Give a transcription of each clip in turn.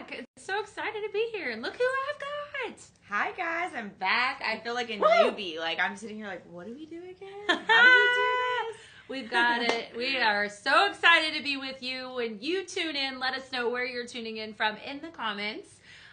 back. It's so excited to be here. And look who I've got. Hi guys, I'm back. I feel like a newbie. Like I'm sitting here like, what do we do again? How do we do this? We've got it. We are so excited to be with you. When you tune in, let us know where you're tuning in from in the comments.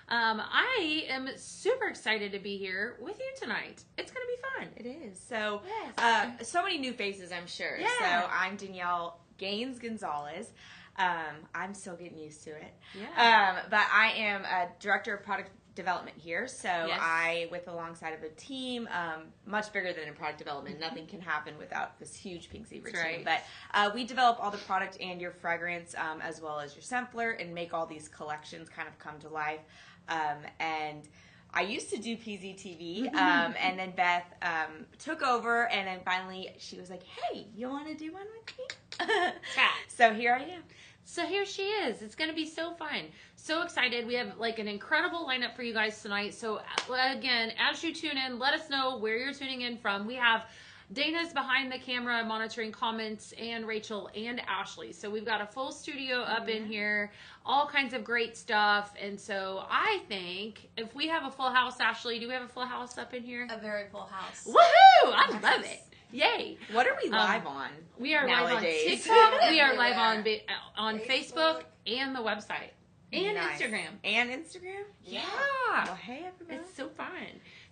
I am super excited to be here with you tonight. It's going to be fun. It is. So, Yes. so many new faces, I'm sure. Yeah. So I'm Danielle Gaines Gonzalez. I'm still getting used to it. Yeah. But I am a director of product development here. So Yes. I, with alongside of a team, much bigger than in product development. Nothing can happen without this huge pink zebra That's team. right. But we develop all the product and your fragrance, as well as your sampler, and make all these collections kind of come to life. And I used to do PZTV, and then Beth took over, and then finally she was like, "Hey, you want to do one with me?" So here I am. So here she is. It's going to be so fun. So excited. We have like an incredible lineup for you guys tonight. So again, as you tune in, let us know where you're tuning in from. We have Dana's behind the camera monitoring comments, and Rachel and Ashley. So we've got a full studio up in here, all kinds of great stuff. And so I think if we have a full house, Ashley, do we have a full house up in here? A very full house. Woohoo! I love it. Yay. What are we live on? We are nowadays? live on TikTok. We are live Everywhere. on Facebook and the website. And Nice. Instagram. And Instagram? Yeah. Well, hey, everybody. It's so fun.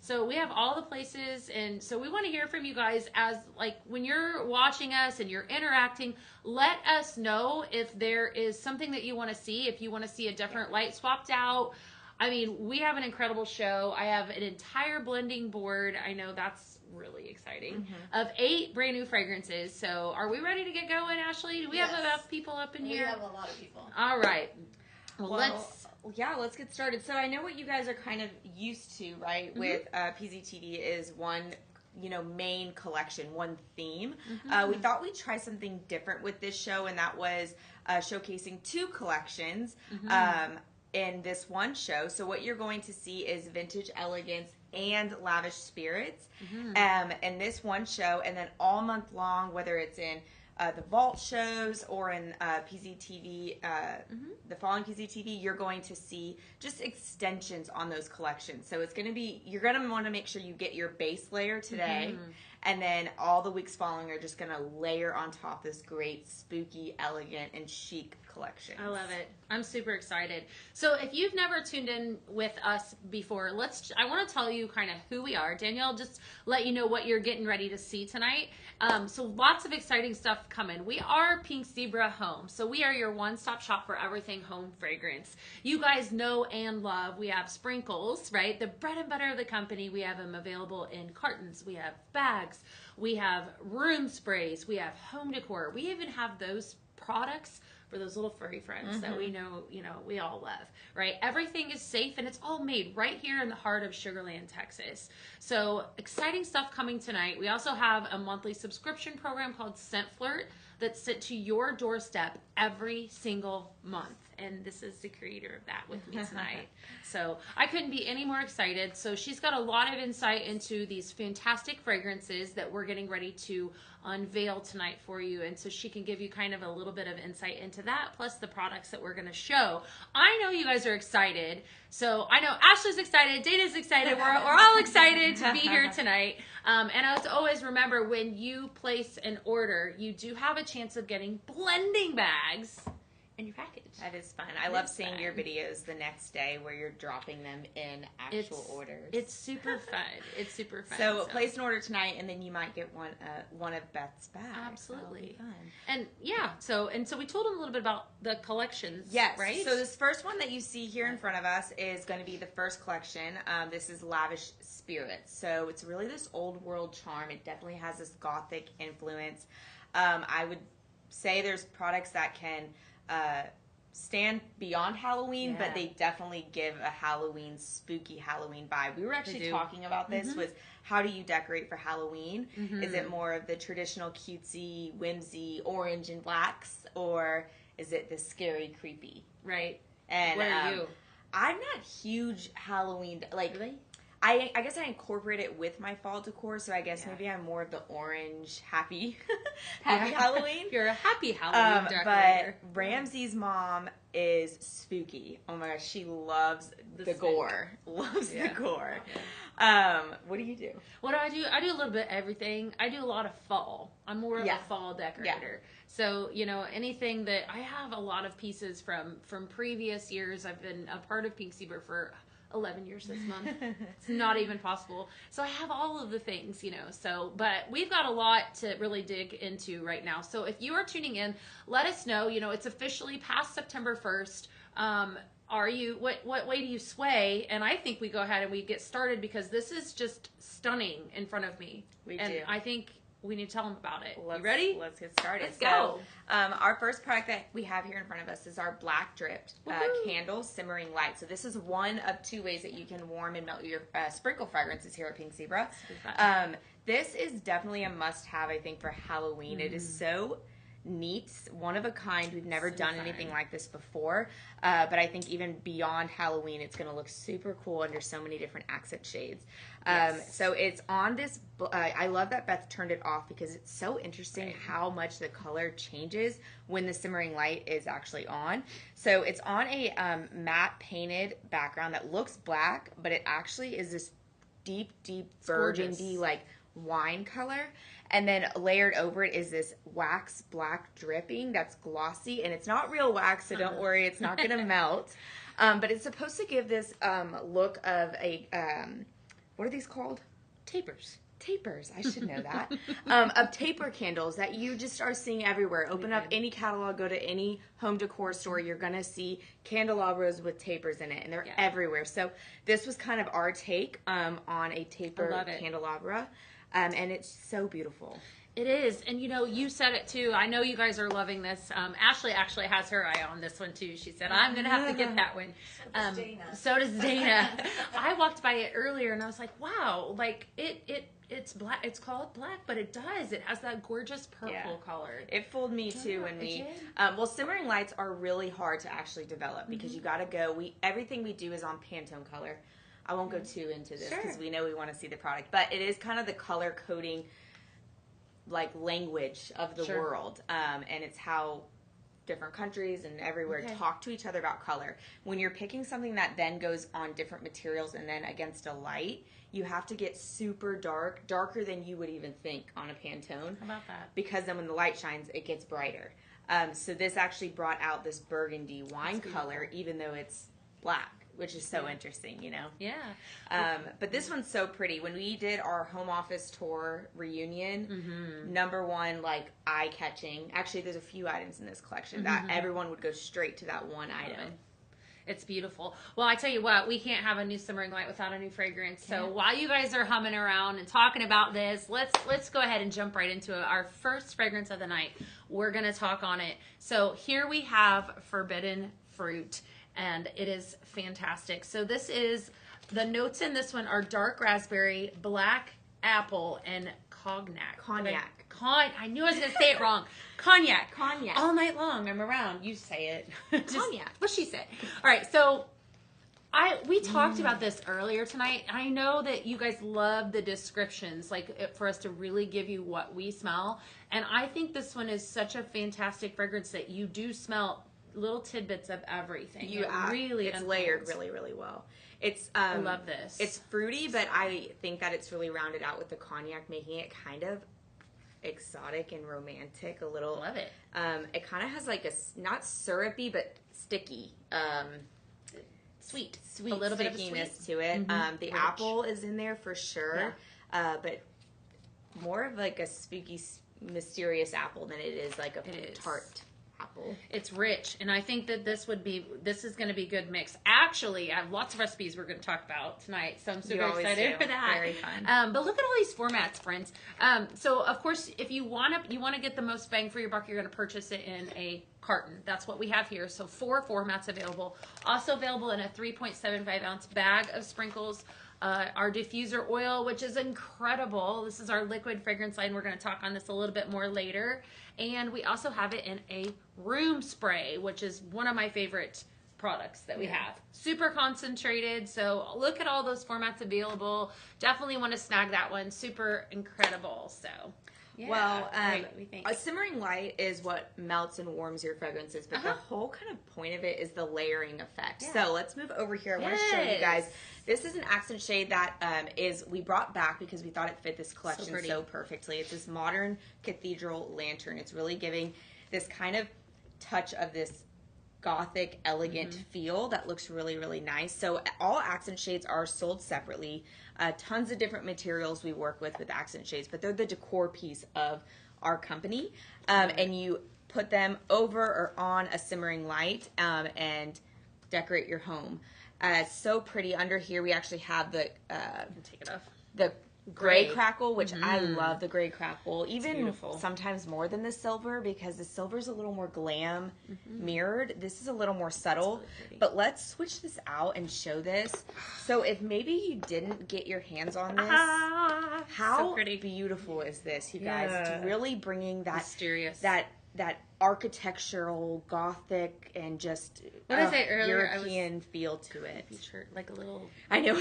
So we have all the places, and so we want to hear from you guys as, like, when you're watching us and you're interacting, let us know if there is something that you want to see, if you want to see a different light swapped out. I mean, we have an incredible show. I have an entire blending board. I know that's really exciting. Of 8 brand new fragrances. So are we ready to get going, Ashley? Do we have Yes. enough people up in We here? have a lot of people. All right. Well, Let's get started. So I know what you guys are kind of used to, right? With PZTV is one, main collection, one theme. We thought we'd try something different with this show, and that was showcasing 2 collections in this one show. So what you're going to see is vintage elegance and lavish spirits in this one show, and then all month long, whether it's in the vault shows or in PZTV, the following PZTV, you're going to see just extensions on those collections. So it's going to be, you're going to want to make sure you get your base layer today, and then all the weeks following are just going to layer on top this great, spooky, elegant, and chic collection. I love it. I'm super excited. So if you've never tuned in with us before, I want to tell you kind of who we are. Danielle, just let you know what you're getting ready to see tonight. So lots of exciting stuff coming. We are Pink Zebra Home. So we are your one-stop shop for everything home fragrance. You guys know and love. We have sprinkles, right? The bread and butter of the company. We have them available in cartons. We have bags. We have room sprays. We have home decor. We even have those products for those little furry friends that we know, we all love, right? Everything is safe, and it's all made right here in the heart of Sugar Land, Texas. So exciting stuff coming tonight. We also have a monthly subscription program called Scent Flirt that's sent to your doorstep every single month. And this is the creator of that with me tonight. So I couldn't be any more excited. So she's got a lot of insight into these fantastic fragrances that we're getting ready to unveil tonight for you. And so she can give you kind of a little bit of insight into that, plus the products that we're going to show. I know you guys are excited. So I know Ashley's excited, Dana's excited. We're all excited to be here tonight. And as always, remember, when you place an order, you do have a chance of getting blending bags in your package. That is fun. I love seeing your videos the next day where you're dropping them in actual orders. It's super fun. It's super fun. So place an order tonight, and then you might get one of Beth's bags. Absolutely. That'll be fun. And yeah, so we told them a little bit about the collections. Yes. Right. So this first one that you see here in front of us is going to be the first collection. This is Lavish Spirits. So it's really this old world charm. It definitely has this gothic influence. I would say there's products that can stand beyond Halloween, but they definitely give a Halloween, spooky Halloween vibe. We were actually talking about this, was how do you decorate for Halloween? Is it more of the traditional cutesy, whimsy, orange and blacks, or is it the scary, creepy? Right. And what are you? I'm not huge Halloween, Really? I guess I incorporate it with my fall decor, so I guess maybe I'm more of the orange, happy Halloween. You're a happy Halloween decorator. But Ramsey's mom is spooky. Oh my gosh, she loves the gore. Loves the gore. Yeah. What do you do? What do? I do a little bit of everything. I do a lot of fall. I'm more of a fall decorator. Yeah. So, you know, anything that I have a lot of pieces from previous years. I've been a part of Pink Zebra for 11 years this month. It's not even possible. So I have all of the things, you know. So, but we've got a lot to really dig into right now. So if you are tuning in, let us know. You know, it's officially past September 1st. Are you, what way do you sway? And I think we go ahead and we get started because this is just stunning in front of me. We and do. I think we need to tell them about it. You ready? Let's get started. Let's go. Our first product that we have here in front of us is our black dripped candle simmering light. So this is one of 2 ways that you can warm and melt your sprinkle fragrances here at Pink Zebra. This is definitely a must-have, I think, for Halloween. It is so neat, one of a kind. We've never done anything like this before, but I think even beyond Halloween, it's going to look super cool under so many different accent shades. So it's on this, I love that Beth turned it off because it's so interesting how much the color changes when the simmering light is actually on. So it's on a matte painted background that looks black, but it actually is this deep burgundy, like wine color. And then layered over it is this wax black dripping that's glossy. And it's not real wax, so don't worry, it's not going to melt. But it's supposed to give this look of a, what are these called? Tapers. Tapers, I should know that. Of taper candles that you just are seeing everywhere. Open up any catalog, go to any home decor store, you're going to see candelabras with tapers in it, and they're everywhere. So this was kind of our take on a taper candelabra, and it's so beautiful. It is, and you know, you said it too. I know you guys are loving this. Ashley actually has her eye on this one too. She said, "I'm gonna have to get that one." So does Dana. I walked by it earlier and I was like, "Wow!" Like it's black. It's called black, but it does. It has that gorgeous purple color. It fooled me too when we. Well, simmering lights are really hard to actually develop because you got to go. Everything we do is on Pantone color. I won't go too into this because we know we want to see the product, but it is kind of the color coding, like, language of the world, and it's how different countries and everywhere talk to each other about color. When you're picking something that then goes on different materials and then against a light, you have to get super dark, darker than you would even think on a Pantone. How about that? Because then when the light shines, it gets brighter. So this actually brought out this burgundy wine color, even though it's black, which is so interesting, you know? Yeah. But this one's so pretty. When we did our home office tour reunion, number one, like, eye-catching. Actually, there's a few items in this collection that everyone would go straight to that one item. It's beautiful. Well, I tell you what, we can't have a new simmering light without a new fragrance. So while you guys are humming around and talking about this, let's go ahead and jump right into it. Our first fragrance of the night. We're going to talk on it. So here we have Forbidden Fruit, and it is fantastic. So this is, the notes in this one are dark raspberry, black apple, and cognac. I knew I was going to say it wrong. Cognac. All night long, I'm around. You say it. Cognac. What she said. All right, so we talked about this earlier tonight. I know that you guys love the descriptions, like, for us to really give you what we smell. And I think this one is such a fantastic fragrance that you do smell little tidbits of everything. It's layered really, really well. I love this. It's fruity, but I think that it's really rounded out with the cognac, making it kind of exotic and romantic a little. Love it. It kind of has like not syrupy, but sticky. Sweet. A little bit of sweetness to it. The rich apple is in there for sure, but more of like a spooky, mysterious apple than it is like a tart apple. It's rich, and I think that this is going to be a good mix. Actually, I have lots of recipes we're going to talk about tonight, so I'm super excited for that. Very fun. But look at all these formats, friends. So of course, if you want to get the most bang for your buck, you're going to purchase it in a carton. That's what we have here. So 4 formats available. Also available in a 3.75 ounce bag of sprinkles. Our diffuser oil, which is incredible. This is our liquid fragrance line. We're going to talk on this a little bit more later. And we also have it in a room spray, which is one of my favorite products that we have. Super concentrated. So look at all those formats available. Definitely want to snag that one. Super incredible. So Yeah. Well, what do you think? a simmering light is what melts and warms your fragrances, but the whole kind of point of it is the layering effect. Yeah. So let's move over here. I want to show you guys. This is an accent shade that we brought back because we thought it fit this collection so perfectly. It's this modern cathedral lantern. It's really giving this kind of touch of this gothic, elegant feel that looks really, really nice. So all accent shades are sold separately. Tons of different materials we work with accent shades, but they're the decor piece of our company. And you put them over or on a simmering light and decorate your home. It's so pretty. Under here we actually have the take it off. The gray crackle, which I love the gray crackle, even sometimes more than the silver, because the silver is a little more glam mirrored. This is a little more subtle, really but let's switch this out and show this. So if maybe you didn't get your hands on this, how beautiful is this, you guys? It's really bringing that mysterious, that architectural, gothic, and just what did I say earlier? European feel to it. Church, like a little. I know.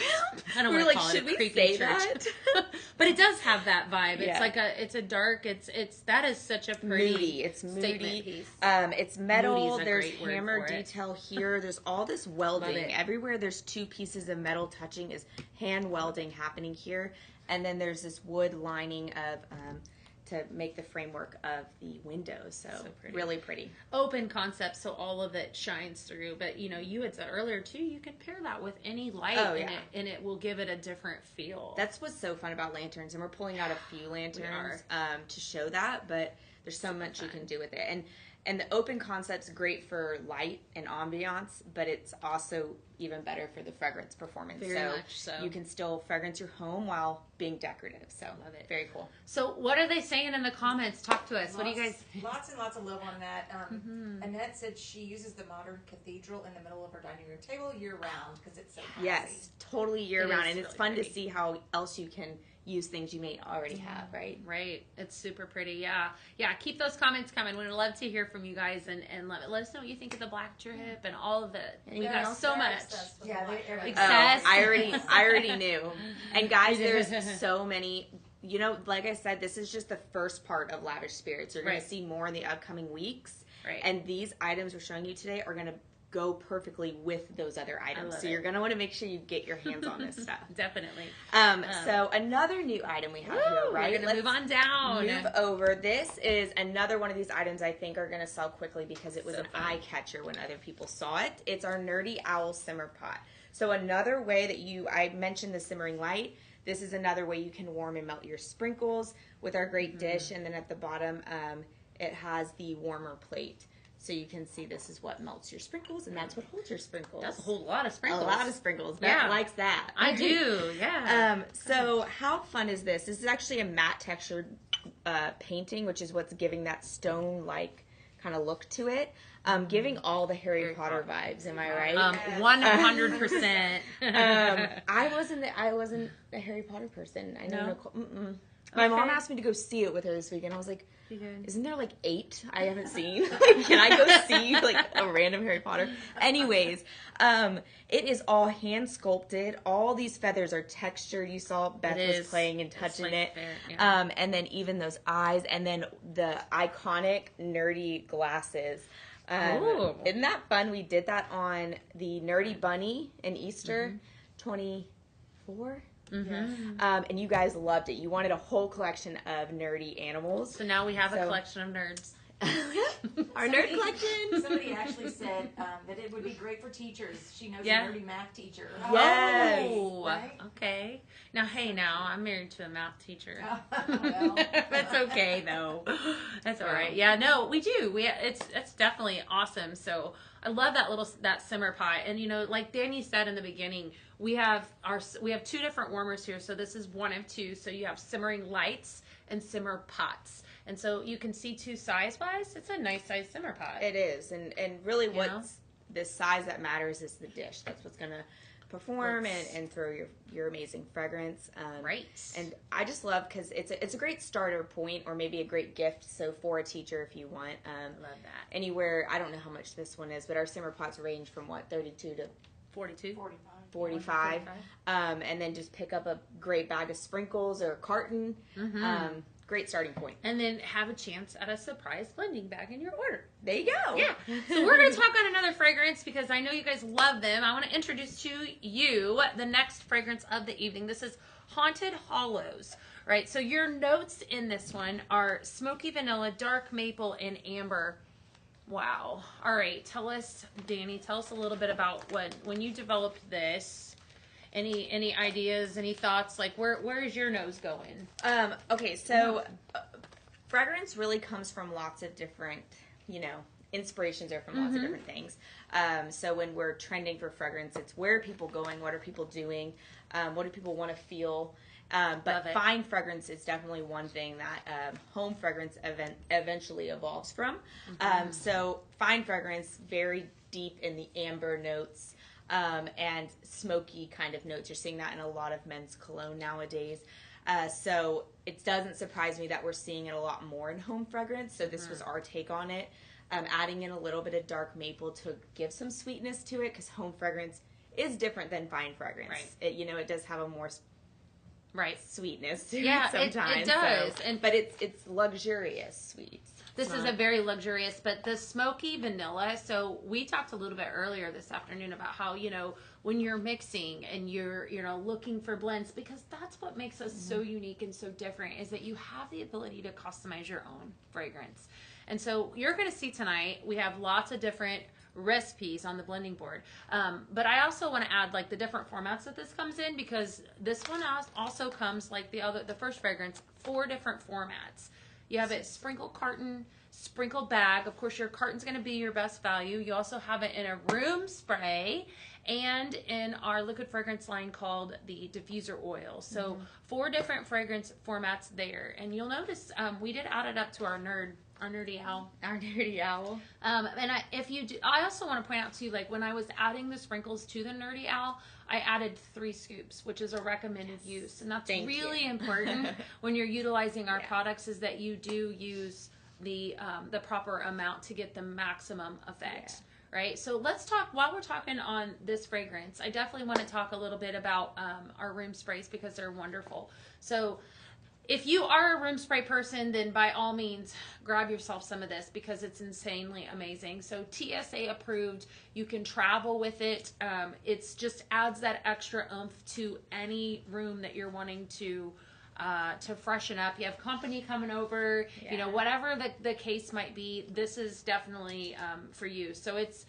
I don't we want to call should it a we creepy say church, that? but it does have that vibe. It's like it's a dark. It's that is such a pretty. Moody. It's moody. Piece. It's metal. There's great word hammer for it. detail here. There's all this welding everywhere. There's two pieces of metal touching. Is hand welding happening here, and then there's this wood lining of. To make the framework of the windows. So pretty. Really pretty. Open concept, so all of it shines through. But, you had said earlier, too, you can pair that with any light, and it will give it a different feel. That's what's so fun about lanterns, and we're pulling out a few lanterns to show that, but there's so much you can do with it. And the open concept's great for light and ambiance, but it's also even better for the fragrance performance. Very much so. You can still fragrance your home while being decorative. So love it. Very cool. So what are they saying in the comments? Talk to us. What do you guys? Lots and lots of love on that. Annette said she uses the modern cathedral in the middle of her dining room table year round because it's so classy. Yes, totally year round, and it's really fun pretty. to see how else you can use things you may already have, right? Right. It's super pretty. Yeah. Keep those comments coming. We'd love to hear from you guys and let us know what you think of the black drip and all of it. We got so much. Yeah, I already knew. And guys, there's so many. Like I said, this is just the first part of Lavish Spirits. You're going to see more in the upcoming weeks. Right. And these items we're showing you today are going to go perfectly with those other items. So you're going to want to make sure you get your hands on this stuff. Definitely. So another new item we have here, right? We're going to move on down. Move over. This is another one of these items I think are going to sell quickly because it was an eye catcher when other people saw it. It's our Nerdy Owl Simmer Pot. So another way that I mentioned the simmering light. This is another way you can warm and melt your sprinkles with our great dish. And then at the bottom, it has the warmer plate. So you can see this is what melts your sprinkles, and that's what holds your sprinkles. That's a whole lot of sprinkles. A lot of sprinkles. Beth likes that. I do, yeah. So how fun is this? This is actually a matte textured painting, which is what's giving that stone-like kind of look to it. Giving all the Harry Potter vibes, am I right? 100%. I wasn't a Harry Potter person. I know Nicole. My mom asked me to go see it with her this weekend. I was like, isn't there like 8 I haven't seen? Can I go see like a random Harry Potter? Anyways, it is all hand sculpted. All these feathers are textured. You saw Beth was playing and touching it. And then even those eyes, and then the iconic nerdy glasses. Isn't that fun? We did that on the Nerdy Bunny in Easter 24. And you guys loved it. You wanted a whole collection of nerdy animals. So now we have a collection of nerds. Our nerd collection. Somebody actually said that it would be great for teachers. She knows a nerdy math teacher. Yes. Oh, right? Okay. Now, I'm married to a math teacher. Well. That's okay, though. That's all right. Yeah, no, we do. It's definitely awesome. So I love that simmer pot. And like Danny said in the beginning, we have 2 different warmers here. So this is one of 2. So you have simmering lights and simmer pots. And so you can see 2 size-wise. It's a nice size simmer pot. It is. And really what's the size that matters is the dish. That's what's going to perform and throw your amazing fragrance. Right. And I just love because it's a great starter point or maybe a great gift. So for a teacher if you want. Love that. Anywhere, I don't know how much this one is, but our simmer pots range from 32 to 42? 45. And then just pick up a great bag of sprinkles or a carton. great starting point. And then have a chance at a surprise blending bag in your order. There you go. Yeah. So we're going to talk on another fragrance because I know you guys love them. I want to introduce to you the next fragrance of the evening. This is Haunted Hollows. Right. So your notes in this one are smoky vanilla, dark maple, and amber. Wow. All right. Tell us, Danny, tell us a little bit about when you developed this. Any ideas, any thoughts? Like where is your nose going? Okay, so fragrance really comes from lots of different, inspirations are from lots of different things. So when we're trending for fragrance, it's where are people going? What are people doing? What do people want to feel? But fine fragrance is definitely one thing that home fragrance eventually evolves from. So fine fragrance, very deep in the amber notes. And smoky kind of notes. You're seeing that in a lot of men's cologne nowadays. So it doesn't surprise me that we're seeing it a lot more in home fragrance. So this was our take on it. Adding in a little bit of dark maple to give some sweetness to it because home fragrance is different than fine fragrance. Right. It does have a more sweetness to it sometimes. It does. So, but it's luxurious sweets. This is a very luxurious, but the smoky vanilla. So we talked a little bit earlier this afternoon about how, when you're mixing and you're, looking for blends, because that's what makes us so unique and so different is that you have the ability to customize your own fragrance. And so you're going to see tonight, we have lots of different recipes on the blending board. But I also want to add like the different formats that this comes in because this one also comes like the first fragrance, 4 different formats. You have it sprinkle carton, sprinkle bag. Of course, your carton's going to be your best value. You also have it in a room spray and in our liquid fragrance line called the diffuser oil. So 4 different fragrance formats there. And you'll notice we did add it up to our nerdy owl. Our nerdy owl. And I also want to point out too, like when I was adding the sprinkles to the nerdy owl, I added 3 scoops, which is a recommended use. And that's really important when you're utilizing our products is that you do use the proper amount to get the maximum effect. Right? So let's talk, while we're talking on this fragrance, I definitely want to talk a little bit about our room sprays because they're wonderful. So if you are a room spray person, then by all means, grab yourself some of this because it's insanely amazing. So TSA approved, you can travel with it. It's just adds that extra oomph to any room that you're wanting to freshen up. You have company coming over, whatever the case might be, this is definitely for you. So it's,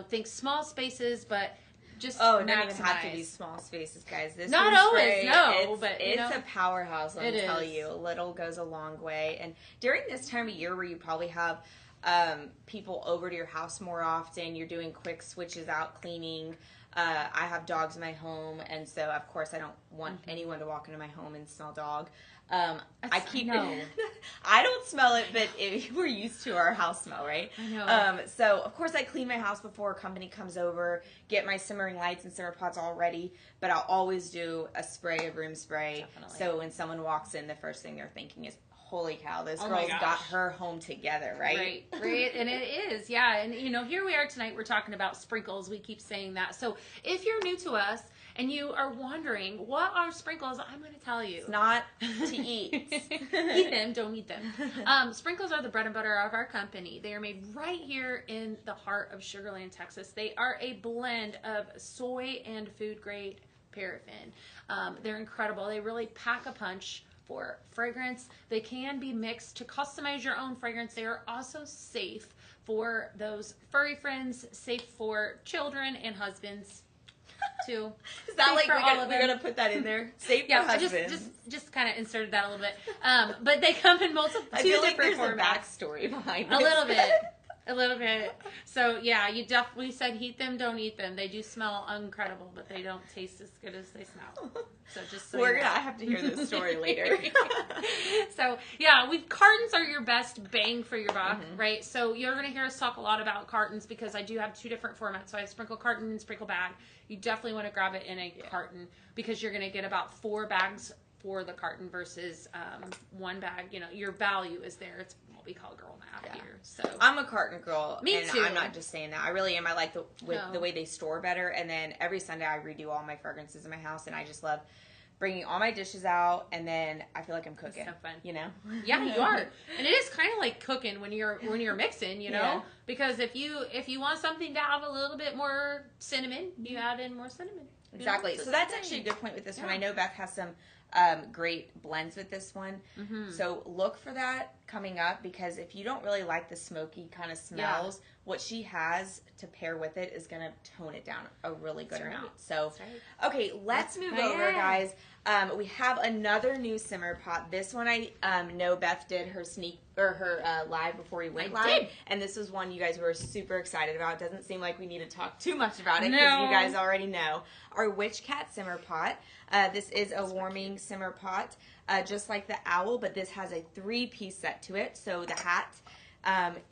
think small spaces, but just it doesn't even have to be small spaces, guys. This not always, but it's a powerhouse. Let me tell you, a little goes a long way. And during this time of year, where you probably have people over to your house more often, you're doing quick switches out, cleaning. I have dogs in my home, and so of course I don't want anyone to walk into my home and smell dog. I keep it. I don't smell it, but we're used to our house smell, right? I know. So of course I clean my house before company comes over, get my simmering lights and simmer pots all ready, but I'll always do a spray of room spray. Definitely. So when someone walks in, the first thing they're thinking is, holy cow, this girl's got her home together, right? Right. And it is, yeah. And, here we are tonight, we're talking about sprinkles. We keep saying that. So if you're new to us and you are wondering, what are sprinkles? I'm going to tell you. It's not to eat. Eat them, don't eat them. Sprinkles are the bread and butter of our company. They are made right here in the heart of Sugar Land, Texas. They are a blend of soy and food grade paraffin. They're incredible. They really pack a punch for fragrance. They can be mixed to customize your own fragrance. They are also safe for those furry friends, safe for children and husbands too. Is that like we're gonna put that in there? Safe for husbands. Just kind of inserted that a little bit. But they come in two different formats. A backstory behind this. A little bit. So yeah, you definitely said heat them, don't eat them. They do smell incredible, but they don't taste as good as they smell. So just so I have to hear this story later. So yeah, cartons are your best bang for your buck, right? So you're gonna hear us talk a lot about cartons because I do have 2 different formats. So I have sprinkle carton and sprinkle bag. You definitely want to grab it in a carton because you're gonna get about 4 bags for the carton versus 1 bag. Your value is there. It's what we call girl math here. So I'm a carton girl. Me too. I'm not just saying that. I really am. I like the way they store better. And then every Sunday I redo all my fragrances in my house, and I just love bringing all my dishes out, and then I feel like I'm cooking. So fun. You know? Yeah, you are, and it is kind of like cooking when you're mixing, you know, Yeah. because if you want something to have a little bit more cinnamon, you add in more cinnamon. You know? Exactly. It's So the that's same. actually a good point with this one. Yeah. I know Beth has some great blends with this one. Mm-hmm. So look for that coming up, because if you don't really like the smoky kind of smells, what she has to pair with it is going to tone it down a really good That's right. amount. So, That's right. okay, let's move Oh, over, yeah. guys. We have another new simmer pot. This one I know Beth did her live before we went I live, did. and this was one you guys were super excited about. It doesn't seem like we need to talk too much about it, No. because you guys already know. Our Witch Cat simmer pot. This is a warming simmer pot, just like the owl, but this has a 3-piece set to it. So the hat,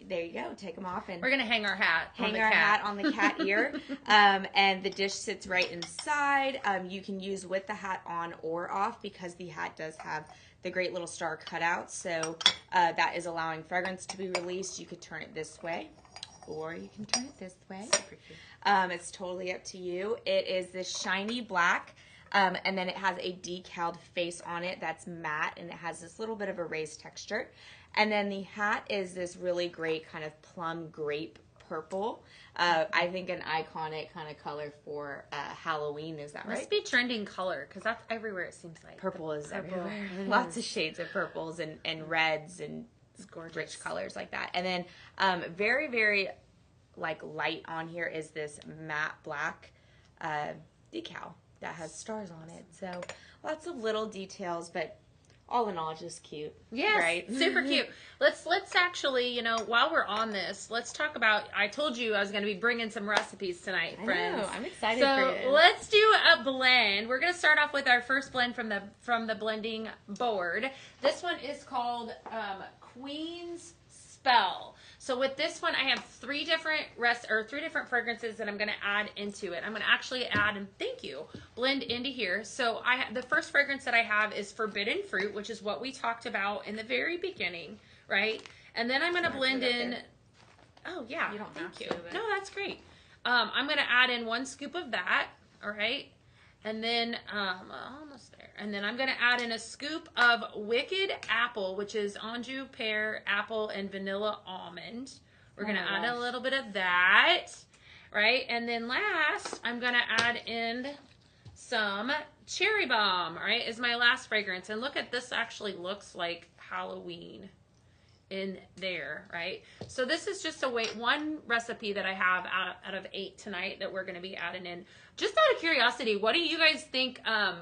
there you go. Take them off and We're gonna hang our hat. on hang the our cat. hat on the cat ear. And the dish sits right inside. You can use with the hat on or off, because the hat does have the great little star cutout. So that is allowing fragrance to be released. You could turn it this way, or you can turn it this way. Super cute. It's totally up to you. It is this shiny black, and then it has a decaled face on it that's matte, and it has this little bit of a raised texture. And then the hat is this really great kind of plum grape purple. I think an iconic kind of color for Halloween. Is that right? Must be trending color, because that's everywhere, it seems like. Purple is Purple. everywhere. It Lots is. of shades of purples and reds and It's gorgeous. rich colors like that. And then very, very like light on here is this matte black decal that has stars on it. So lots of little details, but all in all, just cute. Yes, Right? super cute. Let's actually, you know, while we're on this, let's talk about. I told you I was going to be bringing some recipes tonight, I friends. know. I'm excited So for you. let's do a blend. We're going to start off with our first blend from the blending board. This one is called Queen's Spell. So with this one, I have three different fragrances that I'm going to add into it. I'm going to actually add and blend into here. So the first fragrance that I have is Forbidden Fruit, which is what we talked about in the very beginning, right? And then I'm going to blend in. Oh yeah, You don't thank have you. to, but- No, that's great. I'm going to add in 1 scoop of that. All right. And then, almost there. And then I'm going to add in a scoop of Wicked Apple, which is Anjou pear, apple, and vanilla almond. We're going to add a little bit of that, right? And then last, I'm going to add in some Cherry Bomb, right, is my last fragrance. And look at this, actually looks like Halloween in there, right? So this is just one recipe that I have out of 8 tonight that we're going to be adding in. Just out of curiosity, what do you guys think?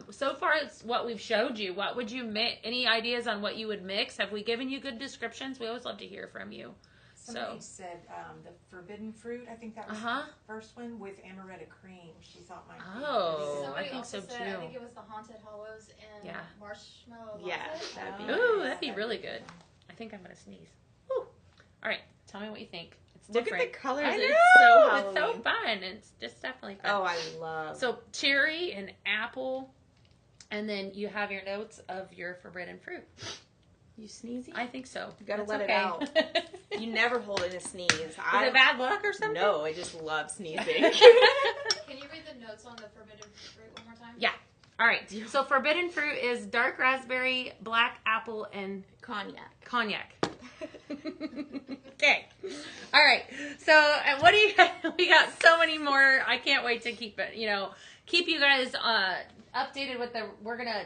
So far, it's what we've showed you. What would you mix? Any ideas on what you would mix? Have we given you good descriptions? We always love to hear from you. Somebody said the forbidden fruit. I think that was the first one with amaretto cream. She thought might be. Oh, Somebody I think also so said, too. I think it was the Haunted Hollows and Yeah. Marshmallow. Yeah, Latte. that'd be Ooh, that'd be really good. I think I'm going to sneeze. Woo. All right, tell me what you think. It's Look different. at the colors. I know. It's so It's so Halloween. fun. It's just definitely fun. Oh, I love. So cherry and apple, and then you have your notes of your forbidden fruit. You sneezy? I think so. You gotta It's let it okay. out. You never hold in a sneeze. Is it bad luck or something? No, I just love sneezing. Can you read the notes on the forbidden fruit one more time? Yeah. All right. So forbidden fruit is dark raspberry, black apple, and cognac. Okay. All right. So what do you? We got so many more. I can't wait to keep it. Keep you guys updated with the. We're gonna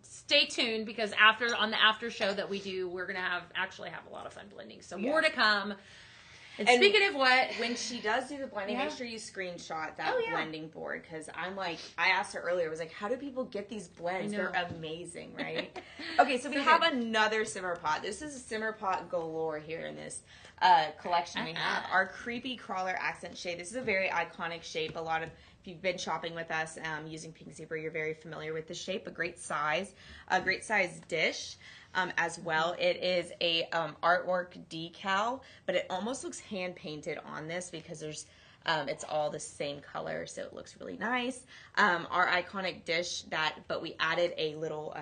stay tuned, because on the after show that we do, we're gonna have a lot of fun blending. So more to come. And speaking of what, when she does do the blending, Yeah. make sure you screenshot that Oh, yeah. blending board, because I asked her earlier, I was like, how do people get these blends? I know. They're amazing, right? Okay, so we have another simmer pot. This is a simmer pot galore here in this collection we have. Our Creepy Crawler Accent Shade. This is a very iconic shape. If you've been shopping with us using Pink Zebra, you're very familiar with the shape. A great size dish. As well, it is a artwork decal, but it almost looks hand painted on this, because there's it's all the same color, so it looks really nice. Our iconic dish but we added a little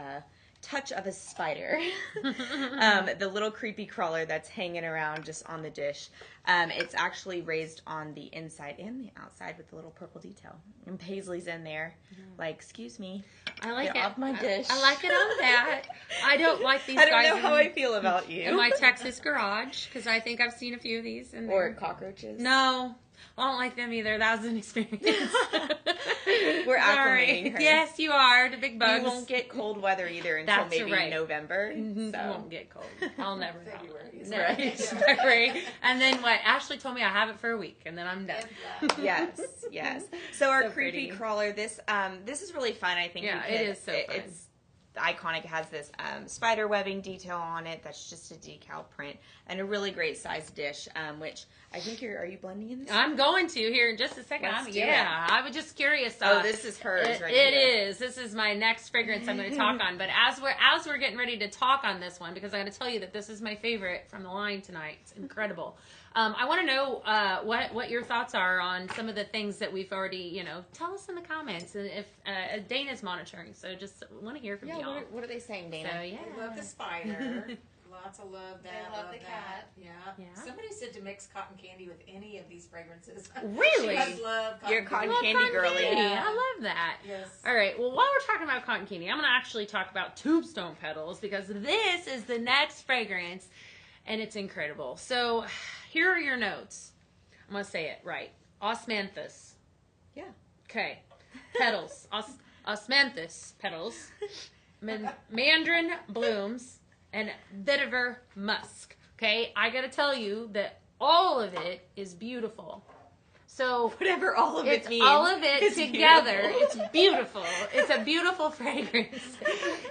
touch of a spider. The little creepy crawler that's hanging around just on the dish. It's actually raised on the inside and the outside with the little purple detail. And Paisley's in there, like, excuse me. I like Get it. off my dish. I like it on that. I don't like these I don't guys know how I feel about you. in my Texas garage, because I think I've seen a few of these in Or there. cockroaches. No, I don't like them either. That was an experience. We're Sorry. acclimating her. Yes, you are. The big bugs. You won't get cold weather either until That's maybe right. November. Mhm, So. You won't get cold. I'll never know. February. No, Right. it's February. And then what? Ashley told me I have it for a week, and then I'm done. Yes. So our So creepy pretty. crawler. This is really fun. I think. Yeah, because it is so fun. It's iconic. It has this spider webbing detail on it. That's just a decal print and a really great sized dish. Which I think are you blending in this? I'm going to here in just a second. Let's do I was just curious. Oh, this is hers It right here. is. This is my next fragrance I'm going to talk on. But as we're getting ready to talk on this one, because I'm going to tell you that this is my favorite from the line tonight. It's incredible. I want to know what your thoughts are on some of the things that we've already, tell us in the comments. And if Dana's monitoring, so just want to hear from Yeah. y'all. What are they saying, Dana? So yeah, They love the spider. Lots of love that. They love the that. cat. Yeah. Yeah. Somebody said to mix cotton candy with any of these fragrances. Really? She must love cotton You're cotton Love candy cotton girly. candy. Yeah. I love that. Yes. All right. Well, while we're talking about cotton candy, I'm going to actually talk about tombstone petals because this is the next fragrance, and it's incredible. So, here are your notes. I'm going to say it right. Osmanthus. Yeah. Okay. Petals. Osmanthus petals. Mandarin blooms. And vetiver musk. Okay. I got to tell you that all of it is beautiful. So Whatever all of it it's means. all of it is together. beautiful. It's beautiful. It's a beautiful fragrance.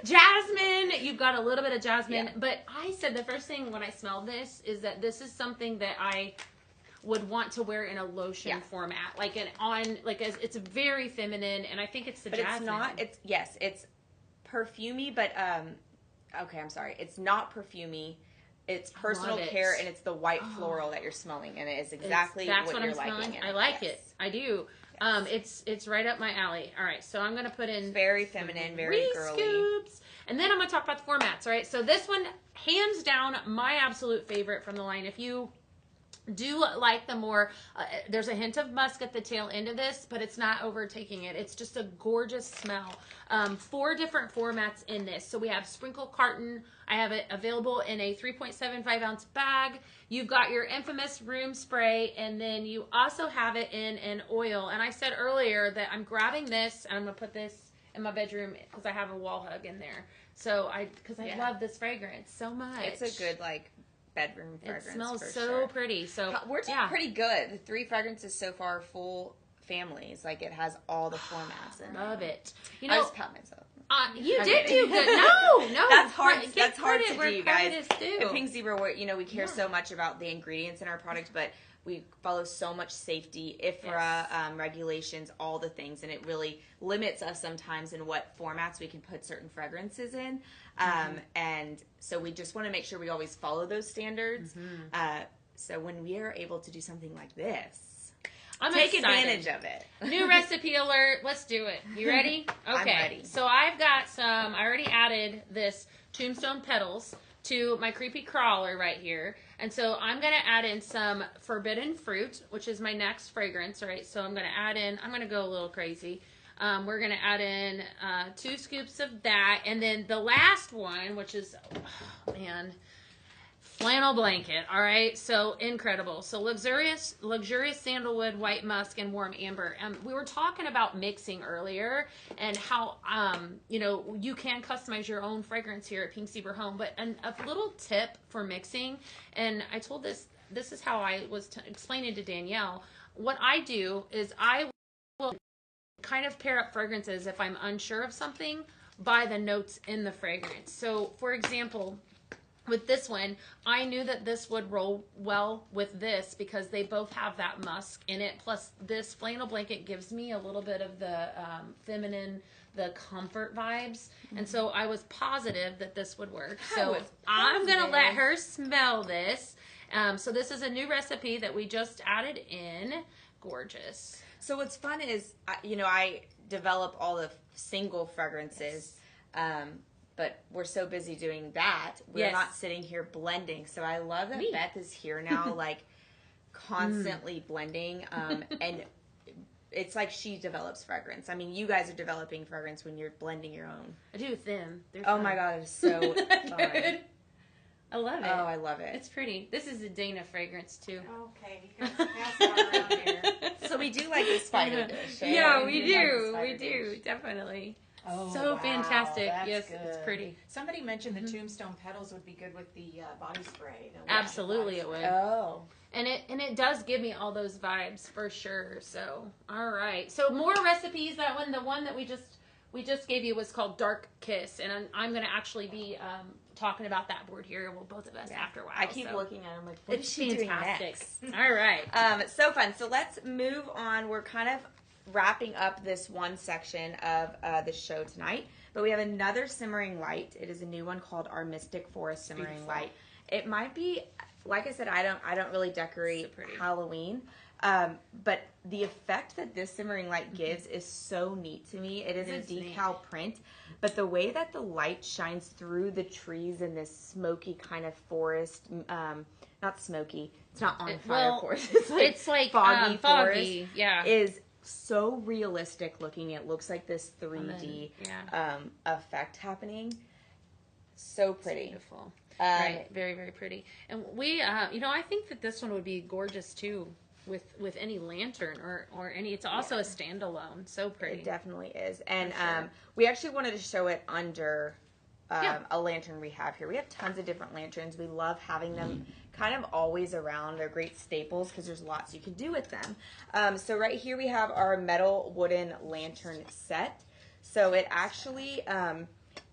Jasmine, you've got a little bit of jasmine, Yeah. but I said the first thing when I smelled this is that this is something that I would want to wear in a lotion Yeah. format, it's very feminine, and I think it's the But jasmine. it's not. It's perfumey, but okay, I'm sorry. It's not perfumey. It's personal love it. care, and it's the white floral that you're smelling, and it is exactly That's what what you're I'm smelling. liking. in I it. like Yes. it. I do. It's right up my alley. All right, so I'm gonna put in Very feminine, very 3 girly. scoops. And then I'm going to talk about the formats, right? So this one, hands down, my absolute favorite from the line. If you do like the more, there's a hint of musk at the tail end of this, but it's not overtaking it. It's just a gorgeous smell. 4 different formats in this. So we have sprinkle carton. I have it available in a 3.75 ounce bag. You've got your infamous room spray, and then you also have it in an oil. And I said earlier that I'm grabbing this, and I'm going to put this in my bedroom because I have a wall hug in there. So I Yeah. love this fragrance so much. It's a good bedroom fragrance. It smells for so sure. pretty. So We're doing pretty good. The 3 fragrances so far, full families. It has all the formats in it. Love it. I You know, just pat myself. you I'm did kidding. do good. No, That's hard. Give That's hard credit to where do, you credit guys. is due. At Pink Zebra, we care so much about the ingredients in our product, but we follow so much safety, IFRA Yes. regulations, all the things, and it really limits us sometimes in what formats we can put certain fragrances in. And so we just want to make sure we always follow those standards. So when we are able to do something like this, I'm take excited. advantage of it. New recipe alert. Let's do it. You ready? Okay. I'm ready. So I've got some, I already added this tombstone petals to my creepy crawler right here. And so I'm going to add in some forbidden fruit, which is my next fragrance, right? So I'm going to add in, I'm going to go a little crazy. We're going to add in 2 scoops of that. And then the last one, which is, flannel blanket. All right. So incredible. So luxurious sandalwood, white musk, and warm amber. We were talking about mixing earlier and how, you can customize your own fragrance here at Pink Zebra Home. But a little tip for mixing, and I told this is how I was explaining to Danielle. What I do is I will kind of pair up fragrances if I'm unsure of something by the notes in the fragrance. So for example, with this one, I knew that this would roll well with this because they both have that musk in it. Plus this flannel blanket gives me a little bit of the feminine, the comfort vibes. And so I was positive that this would work. So I'm going to let her smell this. So this is a new recipe that we just added in. Gorgeous. So what's fun is, I develop all the single fragrances, but we're so busy doing that, we're Yes. not sitting here blending. So I love that Me. Beth is here now, like constantly blending. And it's like she develops fragrance. I mean, you guys are developing fragrance when you're blending your own. I do with them. They're Oh fun. my God, it's so fun. Good. I love it. Oh, I love it. It's pretty. This is a Dana fragrance too. Okay, you guys pass it around here. So we do like the spider dish. Eh? Yeah, we do like the do. spider We do. dish. Definitely. Oh, So wow, fantastic. that's Yes, it's good. pretty. Somebody mentioned the tombstone petals would be good with the body spray. The Absolutely, body it spray. would. Oh. And it does give me all those vibes for sure. So all right. So more recipes. The one that we just gave you was called Dark Kiss, and I'm going to actually be talking about that board here. Well, both of us after a while. I keep so. looking at him like, what It's is she doing fantastic. next? All right. So fun. So let's move on. We're kind of wrapping up this one section of the show tonight, but we have another simmering light. It is a new one called our Mystic Forest Simmering Beautiful. Light. It might be, like I said, I don't really decorate So pretty. Halloween, but the effect that this simmering light gives is so neat to me. It is It a is decal print, but the way that the light shines through the trees in this smoky kind of forest, not smoky, it's not on fire well, forest. It's like foggy foggy. Yeah. is so realistic looking. It looks like this 3D yeah. effect happening. So pretty. Beautiful. Right. Very, very pretty. And we, I think that this one would be gorgeous too with any lantern or any. It's also a standalone. So pretty. It definitely is. And sure. we actually wanted to show it under Yeah. a lantern we have here. We have tons of different lanterns. We love having them kind of always around. They're great staples because there's lots you can do with them. So right here we have our metal wooden lantern set. So it actually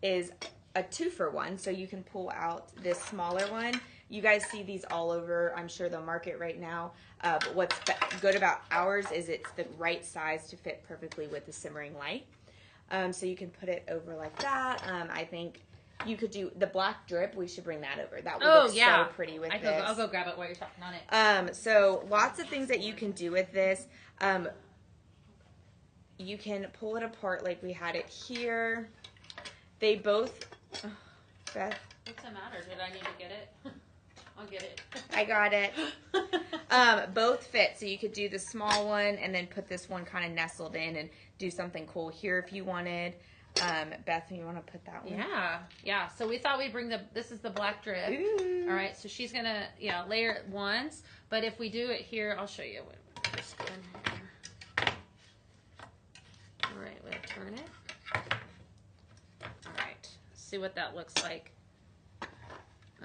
is a 2-for-1. So you can pull out this smaller one. You guys see these all over, I'm sure, the market right now. But what's good about ours is it's the right size to fit perfectly with the simmering light. So you can put it over like that. I think you could do the black drip. We should bring that over. That would look so pretty with this. I'll go grab it while you're talking on it. So lots of things that you can do with this. You can pull it apart like we had it here. They both, Beth, What's the matter? Did I need to get it? I'll get it. I got it. Both fit. So you could do the small one and then put this one kind of nestled in and do something cool here if you wanted. Beth, you want to put that one? Yeah. So we thought we'd bring this is the black drip. Ooh. All right. So she's going to, layer it once. But if we do it here, I'll show you what we're just doing here. All right. We'll turn it. All right. See what that looks like.